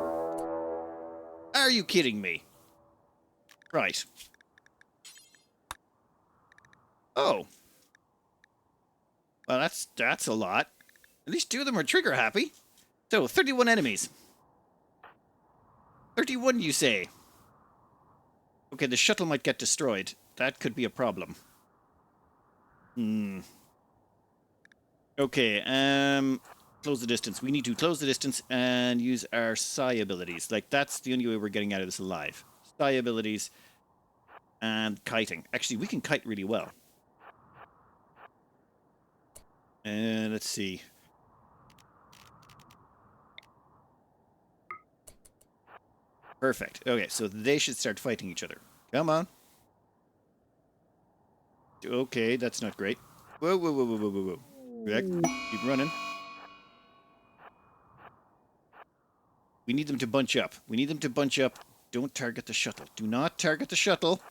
Are you kidding me? Right. Oh. Well, that's a lot. At least 2 of them are trigger happy. So, 31 enemies. 31, you say? Okay, the shuttle might get destroyed. That could be a problem. Okay, close the distance. We need to close the distance and use our psi abilities. Like, that's the only way we're getting out of this alive. Psi abilities and kiting. Actually, we can kite really well. And let's see. Perfect. Okay, so they should start fighting each other. Come on. Okay, that's not great. Whoa. Back. Keep running. We need them to bunch up. Don't target the shuttle. Do not target the shuttle.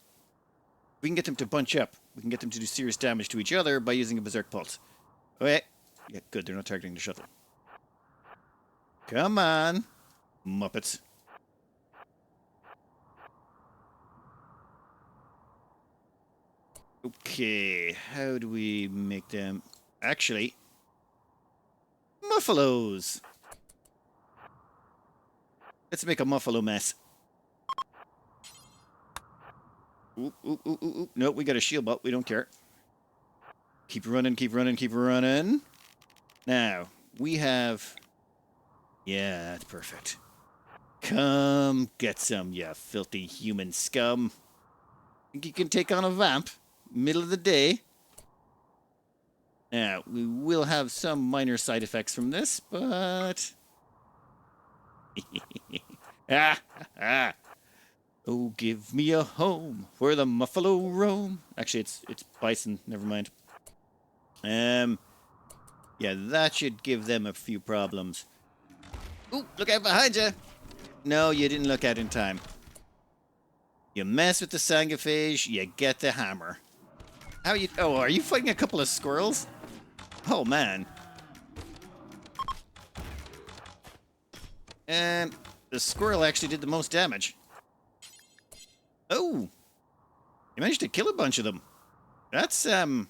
We can get them to bunch up. We can get them to do serious damage to each other by using a Berserk Pulse. Okay. Yeah, good. They're not targeting the shuttle. Come on, Muppets. Okay, how do we make them... Actually, Muffalos! Let's make a Muffalo mess. Oop, oop, oop, oop, oop. Nope, we got a shield bot. We don't care. Keep running, keep running, keep running. Now, we have... Yeah, that's perfect. Come get some, you filthy human scum. Think you can take on a vamp? Middle of the day? Now, we will have some minor side effects from this, but... Oh, give me a home where the muffalo roam. Actually, it's bison. Never mind. Yeah, that should give them a few problems. Ooh, look out behind you! No, you didn't look out in time. You mess with the sanguiphage, you get the hammer. How are you... Oh, are you fighting a couple of squirrels? Oh, man. And the squirrel actually did the most damage. Oh! You managed to kill a bunch of them. That's, I'm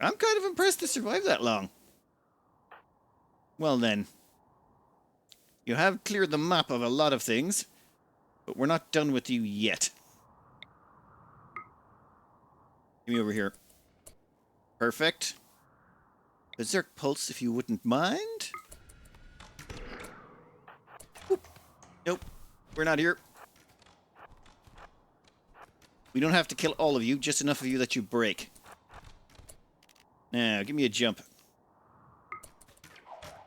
kind of impressed to survive that long. Well then. You have cleared the map of a lot of things, but we're not done with you yet. Give me over here. Perfect. Berserk Pulse, if you wouldn't mind. Whoop. Nope. We're not here. We don't have to kill all of you, just enough of you that you break. Now, give me a jump.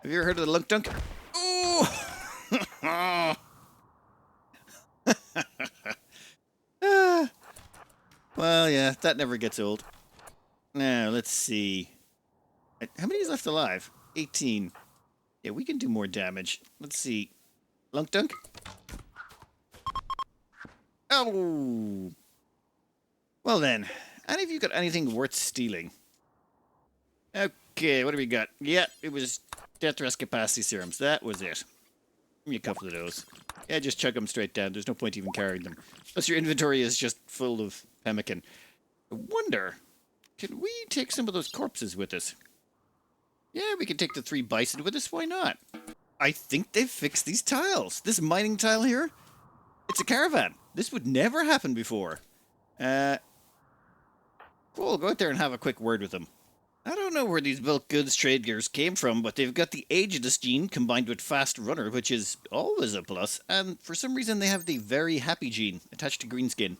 Have you ever heard of the lunk dunk? Ooh! Well, yeah, that never gets old. Now, let's see. How many is left alive? 18. Yeah, we can do more damage. Let's see. Lunk dunk? Oh! Well then, any of you got anything worth stealing? Okay, what do we got? Yeah, it was Deathrest capacity serums. That was it. Give me a couple of those. Yeah, just chug them straight down. There's no point even carrying them. Plus your inventory is just full of pemmican. I wonder, can we take some of those corpses with us? Yeah, we can take the 3 bison with us. Why not? I think they've fixed these tiles. This mining tile here, it's a caravan. This would never happen before. We'll go out there and have a quick word with them. I don't know where these bulk goods trade gears came from, but they've got the Ageless gene combined with Fast Runner, which is always a plus, and for some reason they have the Very Happy gene attached to Greenskin.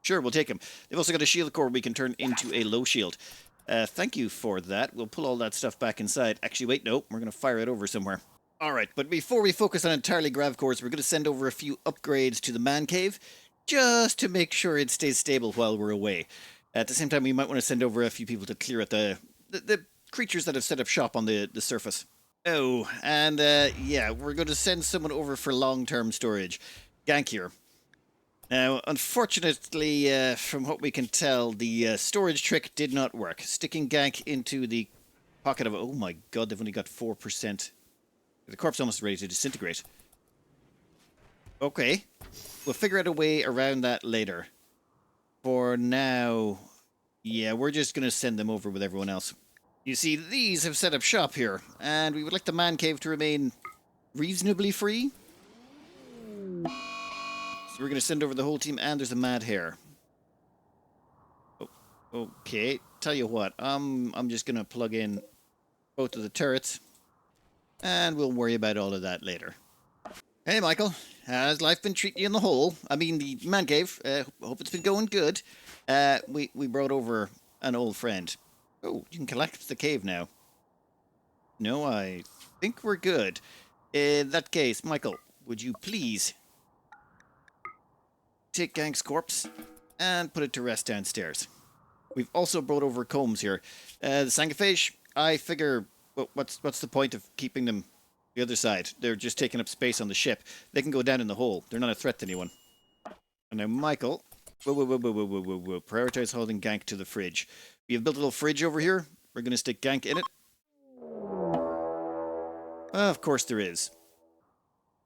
Sure, we'll take them. They've also got a shield core we can turn into a low shield. Thank you for that. We'll pull all that stuff back inside. Actually, wait, no, we're going to fire it over somewhere. Alright, but before we focus on entirely Grav cores, we're going to send over a few upgrades to the man cave, just to make sure it stays stable while we're away. At the same time, we might want to send over a few people to clear out the creatures that have set up shop on the surface. Oh, and yeah, we're going to send someone over for long-term storage. Gank here. Now, unfortunately, from what we can tell, the storage trick did not work. Sticking Gank into the pocket of... Oh my god, they've only got 4%. The corpse almost ready to disintegrate. Okay. We'll figure out a way around that later. For now, yeah, we're just going to send them over with everyone else. You see, these have set up shop here, and we would like the man cave to remain reasonably free. So we're going to send over the whole team, and there's a mad hare. Oh, okay, tell you what, I'm just going to plug in both of the turrets, and we'll worry about all of that later. Hey, Michael. Has life been treating you in the hole? I mean, the man cave. Hope it's been going good. We brought over an old friend. Oh, you can collect the cave now. No, I think we're good. In that case, Michael, would you please take Gank's corpse and put it to rest downstairs? We've also brought over combs here. The sanguiphage, I figure, what's the point of keeping them the other side? They're just taking up space on the ship. They can go down in the hole. They're not a threat to anyone. And now Michael. Whoa. Prioritize holding gank to the fridge. We have built a little fridge over here. We're going to stick gank in it. Of course there is.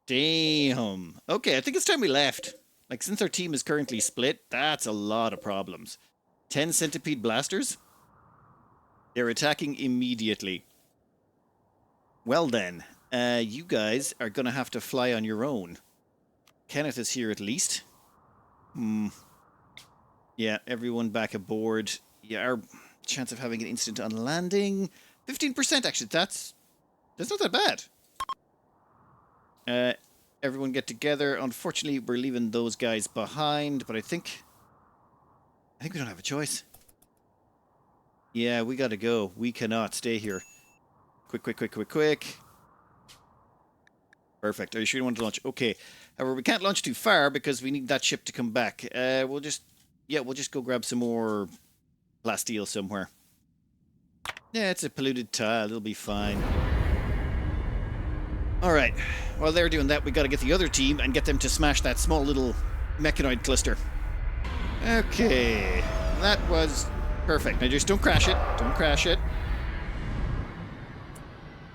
Damn. Okay, I think it's time we left. Like, since our team is currently split, that's a lot of problems. 10 centipede blasters? They're attacking immediately. Well then, you guys are going to have to fly on your own. Kenneth is here at least. Yeah, everyone back aboard. Yeah, our chance of having an incident on landing... 15% actually, that's not that bad. Everyone get together. Unfortunately, we're leaving those guys behind, but I think we don't have a choice. Yeah, we gotta go. We cannot stay here. Quick. Perfect. Are you sure you want to launch? Okay. However, we can't launch too far because we need that ship to come back. We'll just go grab some more Plaststeel somewhere. Yeah, it's a polluted tile. It'll be fine. Alright. While they're doing that, we gotta get the other team and get them to smash that small little mechanoid cluster. Okay. That was perfect. Now just don't crash it. Don't crash it.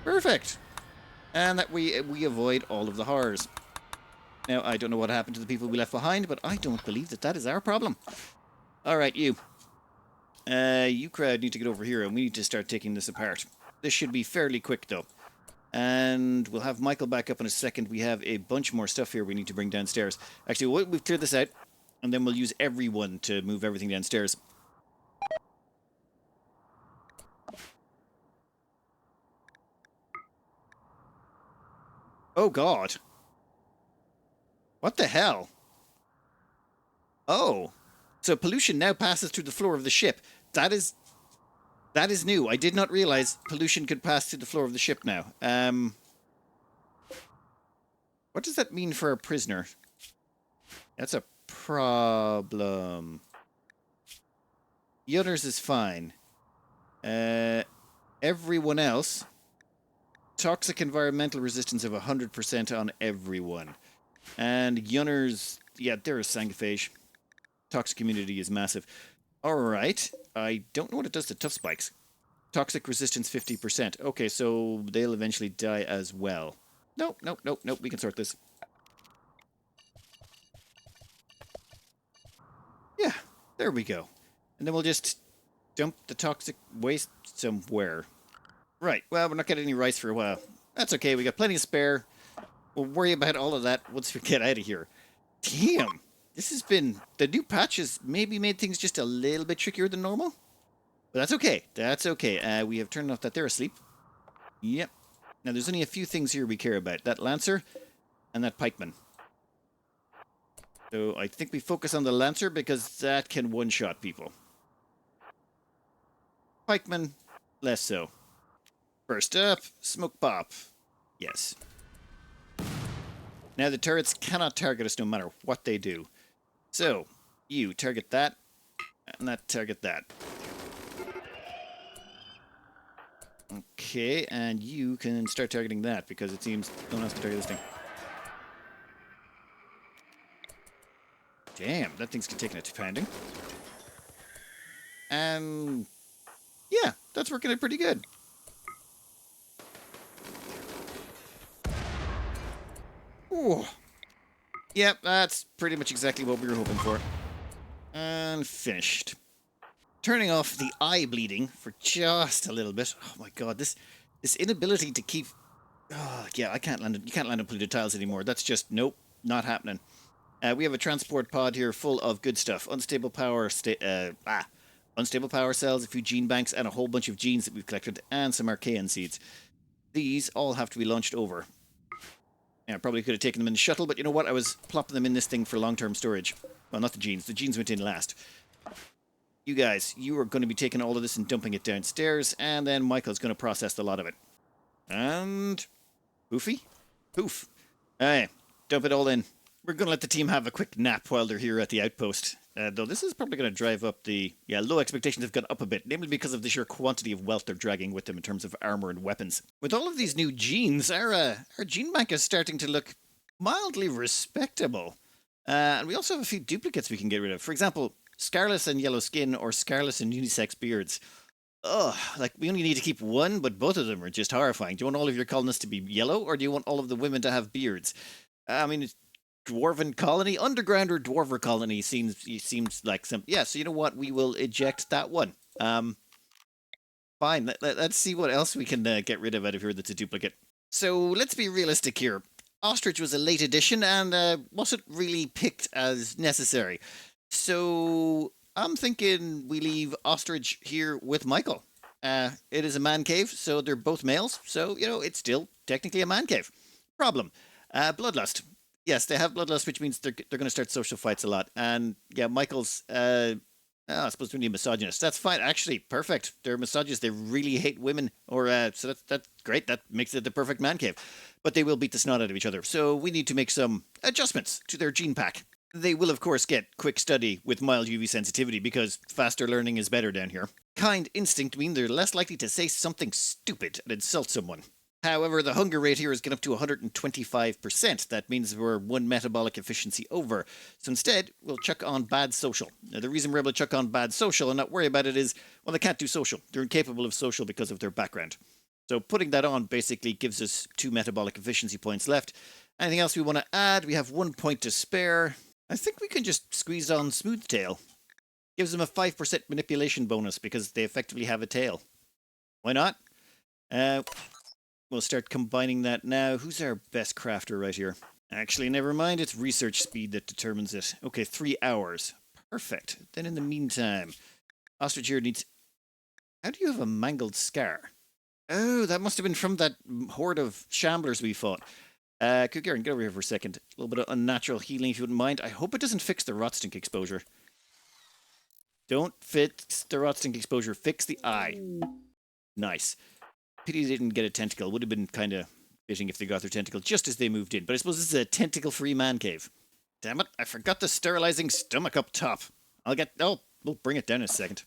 Perfect. And that we avoid all of the horrors. Now, I don't know what happened to the people we left behind, but I don't believe that is our problem. Alright, you. You crowd need to get over here, and we need to start taking this apart. This should be fairly quick, though. And we'll have Michael back up in a second. We have a bunch more stuff here we need to bring downstairs. Actually, we've cleared this out, and then we'll use everyone to move everything downstairs. Oh, God. What the hell? Oh. So pollution now passes through the floor of the ship. That is new. I did not realize pollution could pass through the floor of the ship now. What does that mean for a prisoner? That's a problem. Yunners is fine. Everyone else... Toxic environmental resistance of 100% on everyone. And Yunners... Yeah, they're a sanguiphage. Toxic immunity is massive. Alright. I don't know what it does to tough spikes. Toxic resistance 50%. Okay, so they'll eventually die as well. Nope. We can sort this. Yeah, there we go. And then we'll just dump the toxic waste somewhere. Right, well, we're not getting any rice for a while. That's okay, we got plenty of spare. We'll worry about all of that once we get out of here. Damn! This has been... The new patch has maybe made things just a little bit trickier than normal. But that's okay. That's okay. We have turned off that they're asleep. Yep. Now, there's only a few things here we care about. That Lancer and that Pikeman. So, I think we focus on the Lancer because that can one-shot people. Pikeman, less so. First up, Smoke Pop. Yes. Now, the turrets cannot target us no matter what they do. So, you target that, and that target that. Okay, and you can start targeting that, because it seems no one else can target this thing. Damn, that thing's taking a pounding. And yeah, that's working out pretty good. Ooh. Yep, that's pretty much exactly what we were hoping for. And finished. Turning off the eye bleeding for just a little bit. Oh my god, this inability to keep... Oh, yeah, I can't land it. You can't land on polluted tiles anymore. That's just, nope, not happening. We have a transport pod here full of good stuff. Unstable power unstable power cells, a few gene banks, and a whole bunch of genes that we've collected, and some archaean seeds. These all have to be launched over. Yeah, I probably could have taken them in the shuttle, but you know what? I was plopping them in this thing for long-term storage. Well, not the genes. The genes went in last. You guys, you are going to be taking all of this and dumping it downstairs, and then Michael's going to process a lot of it. And... Poofy? Poof. Alright, dump it all in. We're going to let the team have a quick nap while they're here at the outpost. Though this is probably going to drive up the... Yeah, low expectations have gone up a bit, namely because of the sheer quantity of wealth they're dragging with them in terms of armor and weapons. With all of these new genes, our gene bank is starting to look mildly respectable. And we also have a few duplicates we can get rid of. For example, scarlet and yellow skin or scarlet and unisex beards. Ugh, like we only need to keep one, but both of them are just horrifying. Do you want all of your colonists to be yellow, or do you want all of the women to have beards? I mean, it's dwarven colony, underground or dwarver colony seems like some. Yeah, so you know what? We will eject that one. Fine. Let's see what else we can get rid of out of here that's a duplicate. So let's be realistic here. Ostrich was a late addition and wasn't really picked as necessary. So I'm thinking we leave Ostrich here with Michael. It is a man cave, so they're both males. So, you know, it's still technically a man cave. Problem. Bloodlust. Yes, they have bloodlust, which means they're going to start social fights a lot. And yeah, Michael's... I suppose we need misogynists. That's fine. Actually, perfect. They're misogynists. They really hate women. So that's great. That makes it the perfect man cave. But they will beat the snot out of each other. So we need to make some adjustments to their gene pack. They will, of course, get quick study with mild UV sensitivity because faster learning is better down here. Kind instinct mean they're less likely to say something stupid and insult someone. However, the hunger rate here is getting up to 125%. That means we're one metabolic efficiency over. So instead, we'll chuck on bad social. Now, the reason we're able to chuck on bad social and not worry about it is, well, they can't do social. They're incapable of social because of their background. So putting that on basically gives us 2 metabolic efficiency points left. Anything else we want to add? We have 1 point to spare. I think we can just squeeze on Smoothtail. Gives them a 5% manipulation bonus because they effectively have a tail. Why not? We'll start combining that now. Who's our best crafter right here? Actually, never mind. It's research speed that determines it. Okay, 3 hours. Perfect. Then in the meantime, Ostrich here needs... How do you have a mangled scar? Oh, that must have been from that horde of shamblers we fought. Kugaren, get over here for a second. A little bit of unnatural healing, if you wouldn't mind. I hope it doesn't fix the rot stink exposure. Don't fix the rot stink exposure. Fix the eye. Nice. Pity they didn't get a tentacle. Would have been kind of fitting if they got their tentacle just as they moved in. But I suppose this is a tentacle-free man cave. Damn it, I forgot the sterilizing stomach up top. Oh, we'll bring it down in a second.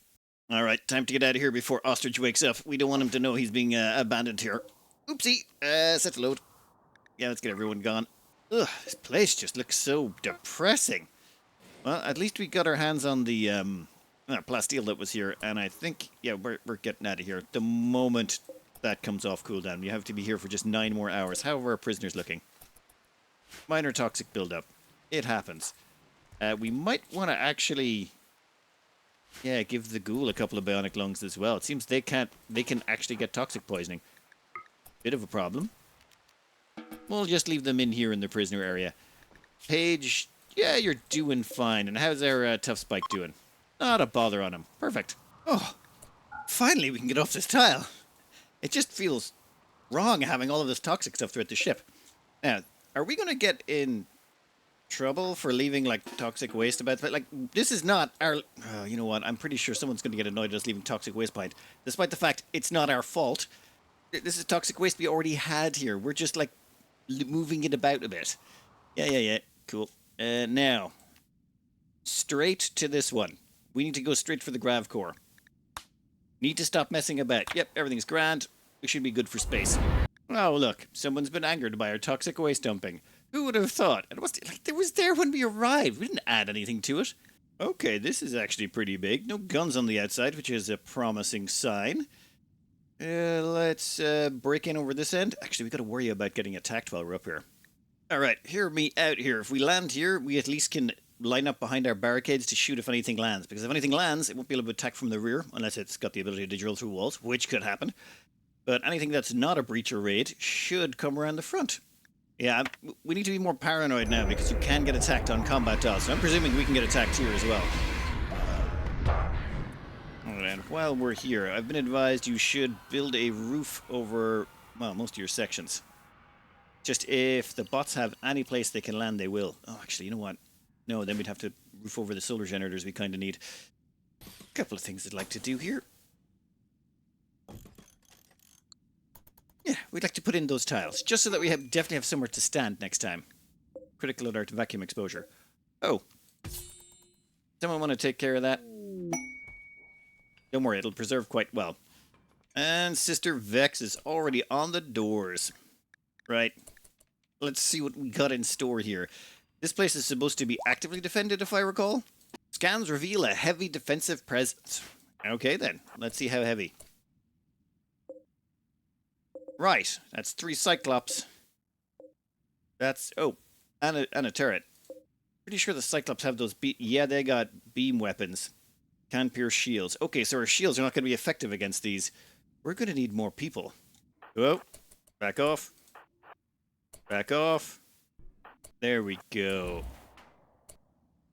Alright, time to get out of here before Ostrich wakes up. We don't want him to know he's being abandoned here. Oopsie, set to load. Yeah, let's get everyone gone. Ugh, this place just looks so depressing. Well, at least we got our hands on the Plaststeel that was here, and I think, yeah, we're getting out of here. The moment that comes off cooldown, you have to be here for just 9 more hours. How are our prisoners looking? Minor toxic buildup. It happens. We might want to actually, yeah, give the ghoul a couple of bionic lungs as well. It seems they can actually get toxic poisoning. Bit of a problem. We'll just leave them in here in the prisoner area. Paige, yeah, you're doing fine. And how's our tough spike doing? Not a bother on him. Perfect. Oh, finally we can get off this tile. It just feels wrong having all of this toxic stuff throughout the ship. Now, are we going to get in trouble for leaving, like, toxic waste about... But, like, this is not our... you know what? I'm pretty sure someone's going to get annoyed at us leaving toxic waste behind. Despite the fact it's not our fault. This is toxic waste we already had here. We're just, like, moving it about a bit. Yeah. Cool. Now, straight to this one. We need to go straight for the Grav core. Need to stop messing about. Yep, everything's grand. We should be good for space. Oh, look. Someone's been angered by our toxic waste dumping. Who would have thought? It was there when we arrived. We didn't add anything to it. Okay, this is actually pretty big. No guns on the outside, which is a promising sign. Let's break in over this end. Actually, we got to worry about getting attacked while we're up here. All right, hear me out here. If we land here, we at least can line up behind our barricades to shoot if anything lands. Because if anything lands, it won't be able to attack from the rear, unless it's got the ability to drill through walls, which could happen. But anything that's not a breach or raid should come around the front. Yeah, we need to be more paranoid now, because you can get attacked on combat tiles. So I'm presuming we can get attacked here as well. And while we're here, I've been advised you should build a roof over, well, most of your sections. Just if the bots have any place they can land, they will. Oh, actually, you know what? No, then we'd have to roof over the solar generators we kind of need. A couple of things I'd like to do here. Yeah, we'd like to put in those tiles, just so that we definitely have somewhere to stand next time. Critical alert vacuum exposure. Oh. Someone want to take care of that? Don't worry, it'll preserve quite well. And Sister Vex is already on the doors. Right. Let's see what we got in store here. This place is supposed to be actively defended, if I recall. Scans reveal a heavy defensive presence. Okay then, let's see how heavy. Right, that's 3 Cyclops. That's... oh, and a turret. Pretty sure the Cyclops have those... yeah, they got beam weapons. Can pierce shields. Okay, so our shields are not going to be effective against these. We're going to need more people. Oh, back off. Back off. There we go.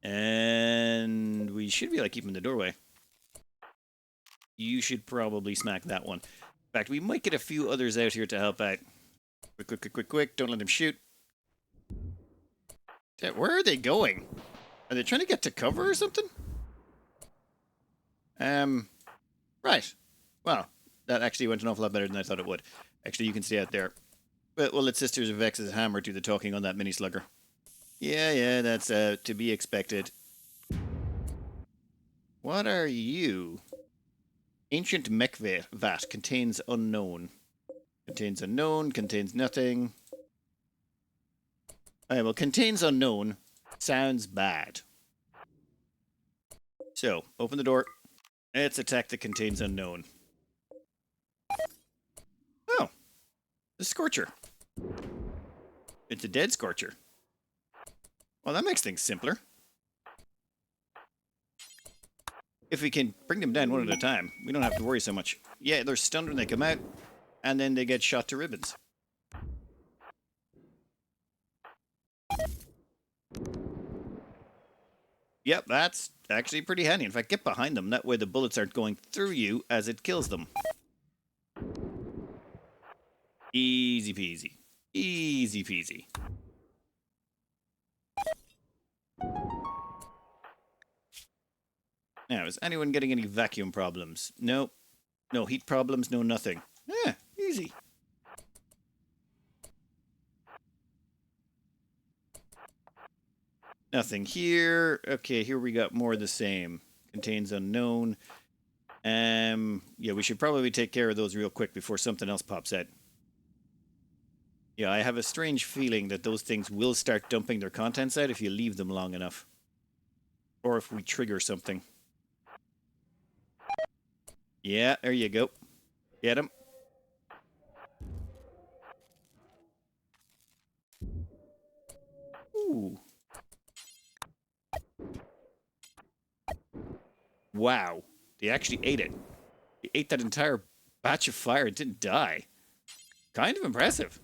And we should be able to keep him in the doorway. You should probably smack that one. In fact, we might get a few others out here to help out. Quick, quick, quick, quick, quick. Don't let them shoot. Where are they going? Are they trying to get to cover or something? Right. Well, that actually went an awful lot better than I thought it would. Actually, you can stay out there. But we'll let Sisters of Vex's hammer do the talking on that mini slugger. Yeah, that's to be expected. What are you? Ancient mech vat contains unknown. Contains unknown, contains nothing. Alright, well, contains unknown sounds bad. So, open the door. Let's attack the contains unknown. Oh, the Scorcher. It's a dead Scorcher. Well, that makes things simpler. If we can bring them down one at a time, we don't have to worry so much. Yeah, they're stunned when they come out, and then they get shot to ribbons. Yep, that's actually pretty handy. In fact, get behind them. That way the bullets aren't going through you as it kills them. Easy peasy. Easy peasy. Now, is anyone getting any vacuum problems? No. No heat problems, no nothing. Yeah, easy. Nothing here. Okay, here we got more of the same. Contains unknown. Yeah, we should probably take care of those real quick before something else pops out. Yeah, I have a strange feeling that those things will start dumping their contents out if you leave them long enough. Or if we trigger something. Yeah, there you go. Get him. Ooh. Wow. They actually ate it. They ate that entire batch of fire. It didn't die. Kind of impressive.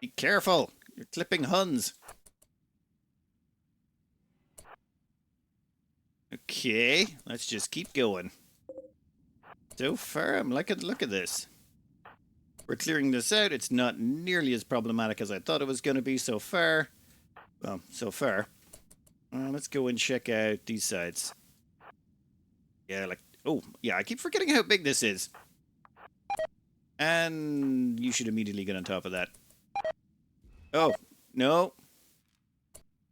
Be careful. You're clipping Huns. Okay, let's just keep going. So far, I'm liking the look of this. We're clearing this out. It's not nearly as problematic as I thought it was going to be so far. Well, so far. Let's go and check out these sides. Yeah, like... oh, yeah, I keep forgetting how big this is. And you should immediately get on top of that. Oh, no.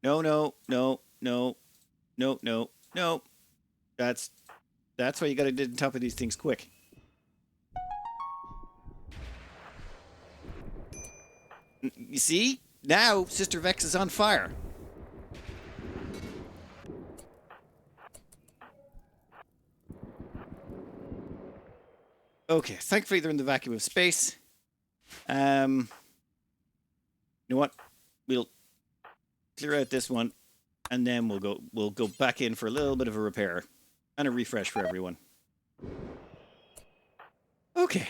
No, no, no, no. No, no, no. That's why you gotta get on top of these things quick. You see? Now, Sister Vex is on fire. Okay, thankfully they're in the vacuum of space. You know what? We'll clear out this one, and then we'll go back in for a little bit of a repair and a refresh for everyone. Okay.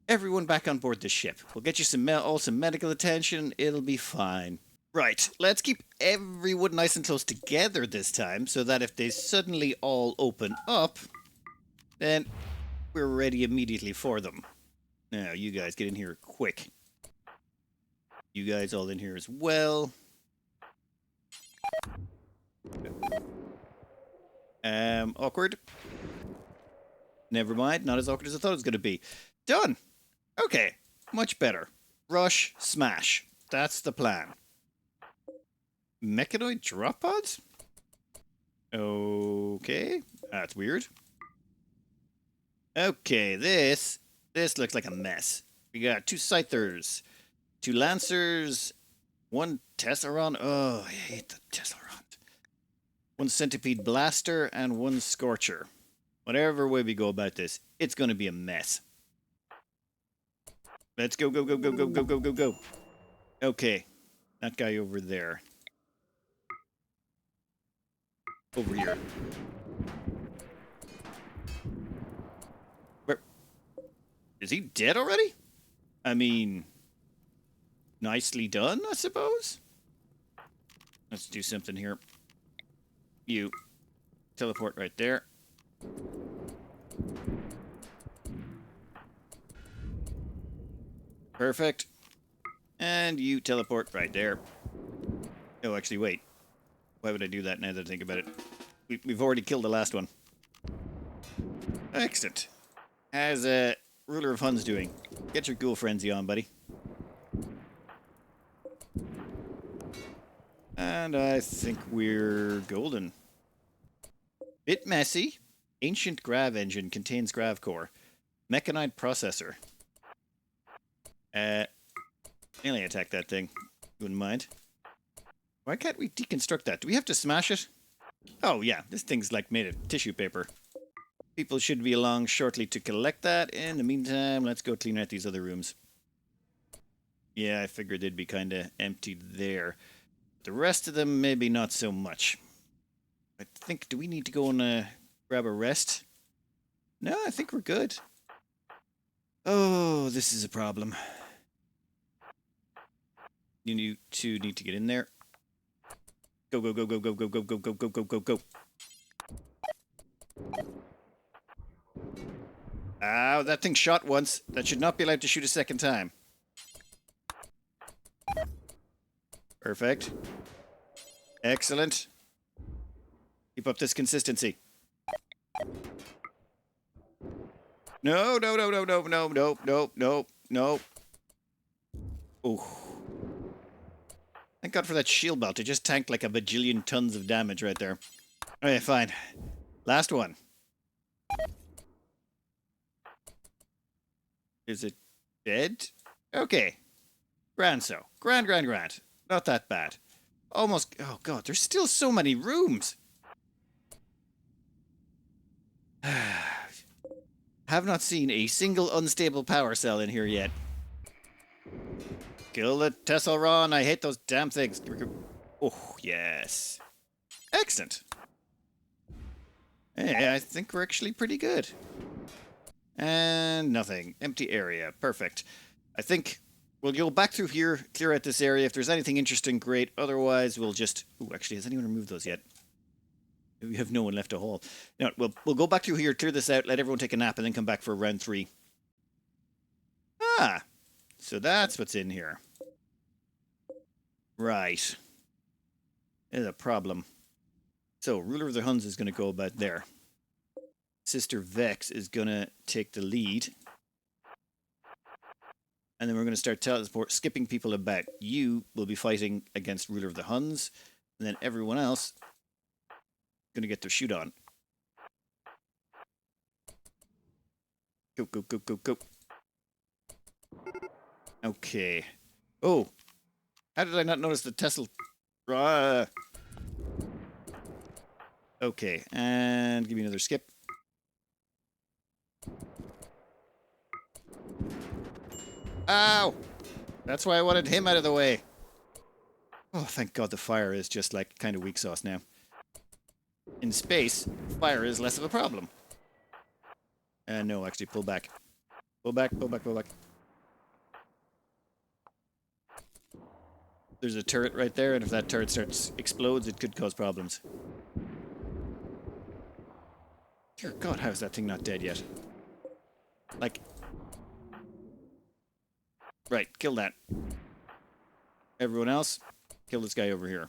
Everyone back on board the ship. We'll get you some medical attention. It'll be fine. Right, let's keep everyone nice and close together this time, so that if they suddenly all open up, then we're ready immediately for them. Now, you guys get in here quick. You guys all in here as well. Awkward. Never mind, not as awkward as I thought it was going to be. Done! Okay, much better. Rush, smash. That's the plan. Mechanoid drop pods? Okay, that's weird. Okay, this looks like a mess. We got 2 scythers. 2 Lancers, 1 Tesseron. Oh, I hate the Tesseron. 1 Centipede Blaster, and 1 Scorcher. Whatever way we go about this, it's going to be a mess. Let's go, go, go, go, go, go, go, go, go. Okay. That guy over there. Over here. Where? Is he dead already? I mean, nicely done, I suppose? Let's do something here. You teleport right there. Perfect. And you teleport right there. Oh, actually, wait. Why would I do that now that I think about it? We've already killed the last one. Excellent. How's Ruler of Huns doing? Get your ghoul frenzy on, buddy. And I think we're golden. Bit messy. Ancient Grav engine contains Grav core. Mechanized processor. Melee attack that thing. Wouldn't mind. Why can't we deconstruct that? Do we have to smash it? Oh yeah, this thing's like made of tissue paper. People should be along shortly to collect that. In the meantime, let's go clean out these other rooms. Yeah, I figured they'd be kind of empty there. The rest of them, maybe not so much. I think, do we need to go and grab a rest? No, I think we're good. Oh, this is a problem. You two need to get in there. Go, go, go, go, go, go, go, go, go, go, go, go, go. Ow, that thing shot once. That should not be allowed to shoot a second time. Perfect. Excellent. Keep up this consistency. No, no, no, no, no, no, no, no, no, no. Oh. Thank God for that shield belt. It just tanked like a bajillion tons of damage right there. Okay, fine. Last one. Is it dead? Okay. Grand so. Grand, grand, grand. Not that bad. Almost... Oh, God. There's still so many rooms. Have not seen a single unstable power cell in here yet. Kill the Tesselron. I hate those damn things. Oh, yes. Excellent. Hey, I think we're actually pretty good. And nothing. Empty area. Perfect. I think we'll go back through here, clear out this area. If there's anything interesting, great. Otherwise, we'll just... Ooh, actually, has anyone removed those yet? We have no one left to haul. No, we'll go back through here, clear this out, let everyone take a nap, and then come back for round 3. Ah, so that's what's in here. Right. There's a problem. So, Ruler of the Huns is going to go about there. Sister Vex is going to take the lead. And then we're going to start skipping people about. You will be fighting against Ruler of the Huns. And then everyone else going to get their shoot on. Go, go, go, go, go. Okay. Oh. How did I not notice the Tesla? Okay. And give me another skip. Ow! That's why I wanted him out of the way. Oh, thank God the fire is just like kind of weak sauce now. In space, fire is less of a problem. No, actually, pull back. Pull back, pull back, pull back. There's a turret right there, and if that turret explodes, it could cause problems. Dear God, how is that thing not dead yet? Like... Right, kill that. Everyone else, kill this guy over here.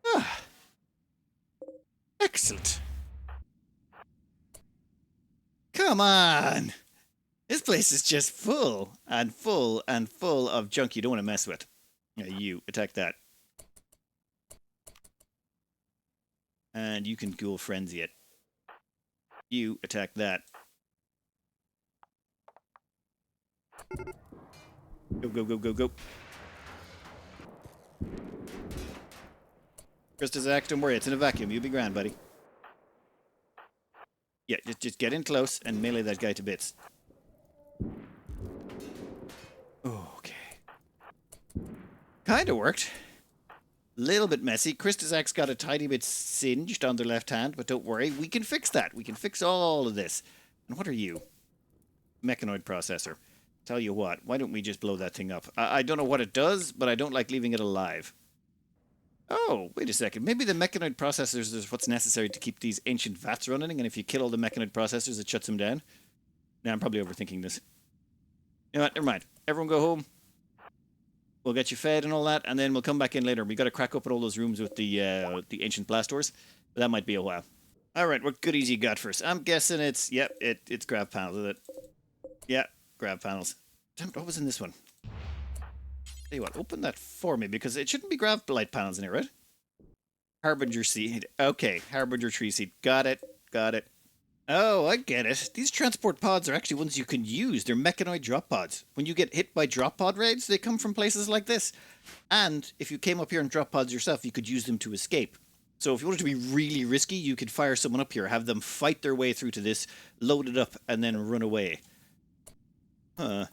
Ah. Excellent. Come on! This place is just full and full and full of junk you don't want to mess with. You, attack that. And you can ghoul frenzy it. You, attack that. Go, go, go, go, go. Krista's axe, don't worry, it's in a vacuum. You'll be grand, buddy. Yeah, just get in close and melee that guy to bits. Okay. Kinda worked. Little bit messy. Krista's axe got a tiny bit singed on their left hand, but don't worry, we can fix that. We can fix all of this. And what are you? Mechanoid processor. Tell you what, why don't we just blow that thing up? I don't know what it does, but I don't like leaving it alive. Oh, wait a second. Maybe the mechanoid processors is what's necessary to keep these ancient vats running, and if you kill all the mechanoid processors, it shuts them down. Now, I'm probably overthinking this. You know what? Never mind. Everyone go home. We'll get you fed and all that, and then we'll come back in later. We got to crack open all those rooms with the ancient blast doors, but that might be a while. All right, what goodies you got first? I'm guessing it's it's Grav panels, is it? Yeah, Grav panels. Damn, what was in this one? Tell you what, open that for me, because it shouldn't be Grav light panels in here, right? Harbinger seed. Okay, Harbinger tree seed. Got it. Got it. Oh, I get it. These transport pods are actually ones you can use. They're mechanoid drop pods. When you get hit by drop pod raids, they come from places like this. And if you came up here and drop pods yourself, you could use them to escape. So if you wanted to be really risky, you could fire someone up here, have them fight their way through to this, load it up, and then run away. Huh.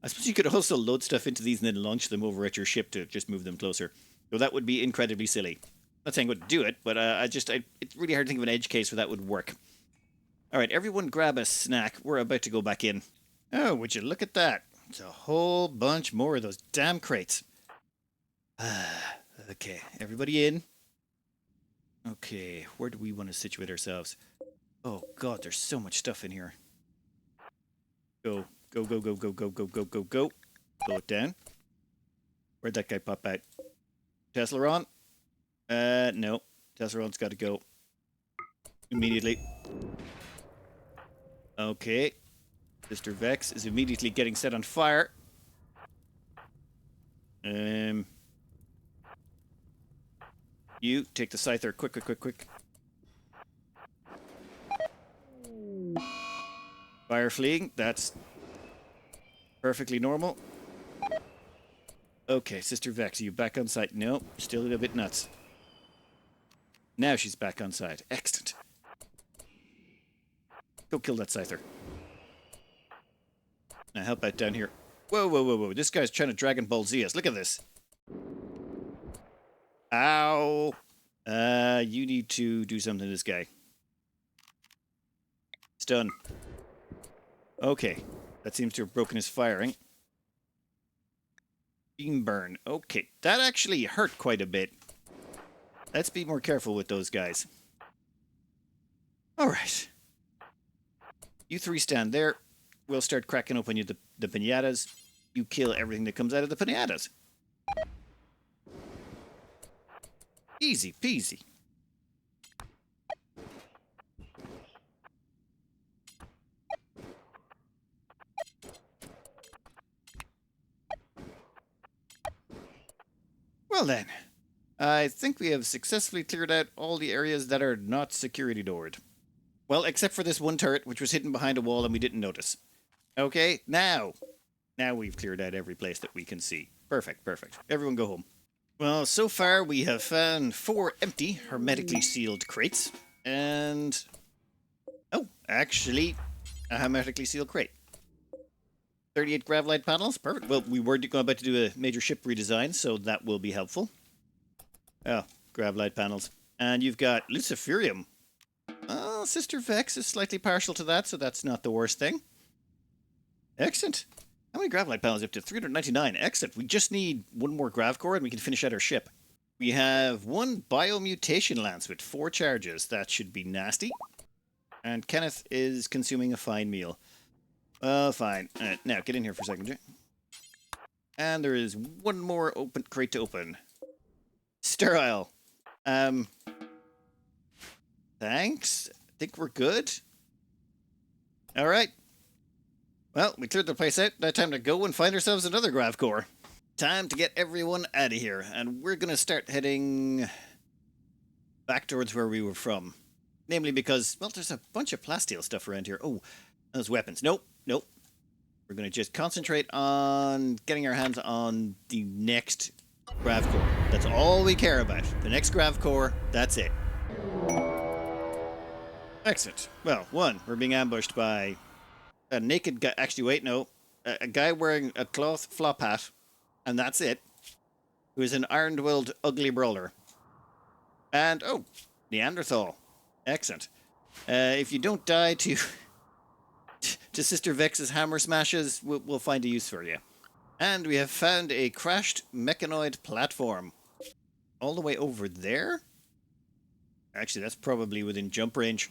I suppose you could also load stuff into these and then launch them over at your ship to just move them closer. Though that would be incredibly silly. Not saying I would do it, but it's really hard to think of an edge case where that would work. Alright, everyone grab a snack. We're about to go back in. Oh, would you look at that? It's a whole bunch more of those damn crates. Okay, everybody in. Okay, where do we want to situate ourselves? Oh god, there's so much stuff in here. Go, go, go, go, go, go, go, go, go, go. Slow it down. Where'd that guy pop out? Teslaron? No. Teslaron's got to go. Immediately. Okay. Mr. Vex is immediately getting set on fire. You take the scyther. Quick, quick, quick, quick. Fire fleeing. That's perfectly normal. Okay, Sister Vex, are you back on site? No, still a bit nuts. Now she's back on site. Excellent. Go kill that scyther. Now help out down here. Whoa, whoa, whoa, whoa. This guy's trying to Dragon Ball Z us. Look at this. Ow. You need to do something to this guy. Stun. Okay. That seems to have broken his firing. Beam burn. Okay. That actually hurt quite a bit. Let's be more careful with those guys. Alright. You three stand there. We'll start cracking open you the piñatas. You kill everything that comes out of the piñatas. Easy peasy. Well then, I think we have successfully cleared out all the areas that are not security doored. Well, except for this one turret, which was hidden behind a wall and we didn't notice. Okay, now we've cleared out every place that we can see. Perfect, perfect. Everyone go home. Well, so far we have found 4 empty, hermetically sealed crates. And... oh, actually, a hermetically sealed crate. 38 Gravlight panels. Perfect. Well, we were about to do a major ship redesign, so that will be helpful. Oh, Gravlight panels. And you've got Luciferium. Sister Vex is slightly partial to that, so that's not the worst thing. Excellent. How many Gravlight panels? Up to 399. Excellent. We just need one more Grav core and we can finish out our ship. We have 1 Biomutation Lance with 4 charges. That should be nasty. And Kenneth is consuming a fine meal. Fine. Now, get in here for a second. And there is one more open crate to open. Sterile. Thanks. I think we're good. Alright. Well, we cleared the place out. Now time to go and find ourselves another Grav core. Time to get everyone out of here. And we're going to start heading back towards where we were from. Namely because, well, there's a bunch of Plaststeel stuff around here. Oh, those weapons. Nope, nope. We're going to just concentrate on getting our hands on the next Grav core. That's all we care about. The next Grav core, that's it. Excellent. Well, one, we're being ambushed by a naked guy. Actually, wait, no. A guy wearing a cloth flop hat, and that's it. Who is an iron-willed ugly brawler. And, oh, Neanderthal. Excellent. If you don't die to Sister Vex's hammer smashes, we'll find a use for you. And we have found a crashed mechanoid platform. All the way over there? Actually, that's probably within jump range.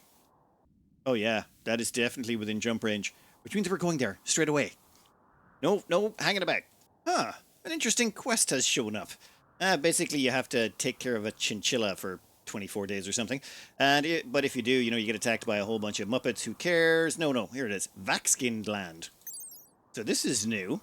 Oh yeah, that is definitely within jump range. Which means we're going there, straight away. No, hanging about. Huh, an interesting quest has shown up. Basically, you have to take care of a chinchilla for 24 days or something. But if you do, you get attacked by a whole bunch of Muppets. Who cares? No, here it is. Vac-skinned land. So this is new.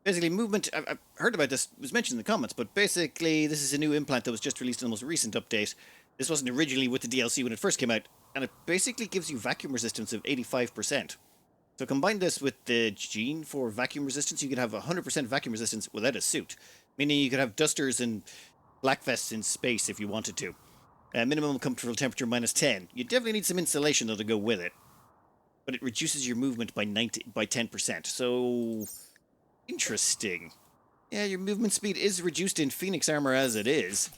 Basically, movement, I've heard about this, it was mentioned in the comments, but basically this is a new implant that was just released in the most recent update. This wasn't originally with the DLC when it first came out, and it basically gives you vacuum resistance of 85%. So combine this with the gene for vacuum resistance, you could have 100% vacuum resistance without a suit. Meaning you could have dusters and black vests in space if you wanted to. Minimum comfortable temperature -10. You definitely need some insulation though to go with it. But it reduces your movement by 10%. So interesting. Yeah, your movement speed is reduced in Phoenix armor as it is.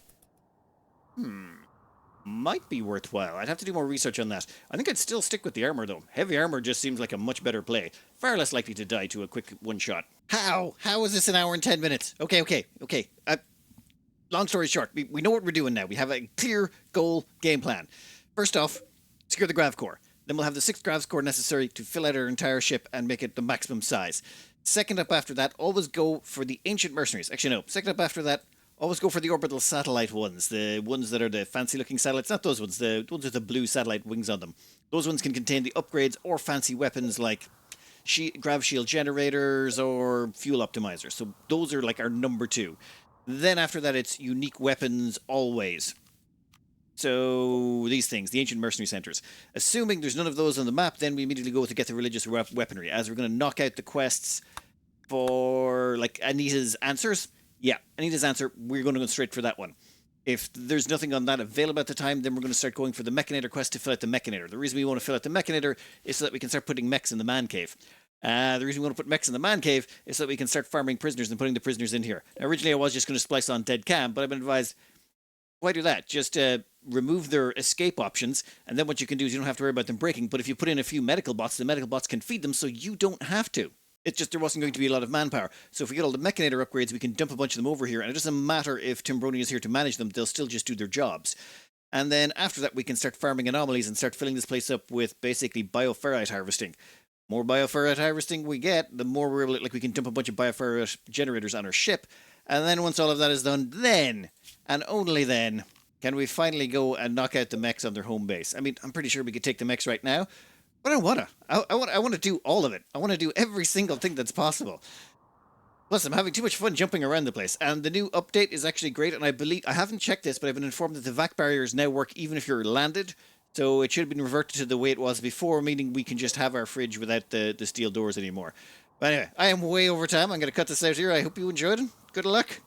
Might be worthwhile. I'd have to do more research on that. I think I'd still stick with the armor, though. Heavy armor just seems like a much better play. Far less likely to die to a quick one-shot. How? How is this an hour and 10 minutes? Okay. Long story short, we know what we're doing now. We have a clear goal game plan. First off, secure the Grav core. Then we'll have the 6th Grav core necessary to fill out our entire ship and make it the maximum size. Second up after that, always go for the ancient mercenaries. Actually, no. Second up after that, always go for the orbital satellite ones. The ones that are the fancy-looking satellites. Not those ones. The ones with the blue satellite wings on them. Those ones can contain the upgrades or fancy weapons like grav shield generators or fuel optimizers. So those are like our number 2. Then after that, it's unique weapons always. So these things, the ancient mercenary centers. Assuming there's none of those on the map, then we immediately go to get the religious weaponry, as we're going to knock out the quests for, like, Anita's answers. Yeah, Anita's answer, we're going to go straight for that one. If there's nothing on that available at the time, then we're going to start going for the mechinator quest to fill out the mechinator. The reason we want to fill out the mechinator is so that we can start putting mechs in the man cave. The reason we want to put mechs in the man cave is so that we can start farming prisoners and putting the prisoners in here. Now, originally, I was just going to splice on dead cam, but I've been advised, why do that? Just remove their escape options, and then what you can do is you don't have to worry about them breaking. But if you put in a few medical bots, the medical bots can feed them, so you don't have to. It's just there wasn't going to be a lot of manpower. So if we get all the mechinator upgrades, we can dump a bunch of them over here, and it doesn't matter if Timbroni is here to manage them, they'll still just do their jobs. And then after that, we can start farming anomalies and start filling this place up with basically bioferrite harvesting. More bioferrite harvesting we get, the more we're able to, we can dump a bunch of bioferrite generators on our ship. And then once all of that is done, then, and only then, can we finally go and knock out the mechs on their home base. I mean, I'm pretty sure we could take the mechs right now, but I don't want to. I want to do all of it. I want to do every single thing that's possible. Plus, I'm having too much fun jumping around the place. And the new update is actually great, and I haven't checked this, but I've been informed that the vac barriers now work even if you're landed. So it should have been reverted to the way it was before, meaning we can just have our fridge without the steel doors anymore. But anyway, I am way over time. I'm going to cut this out here. I hope you enjoyed it. Good luck.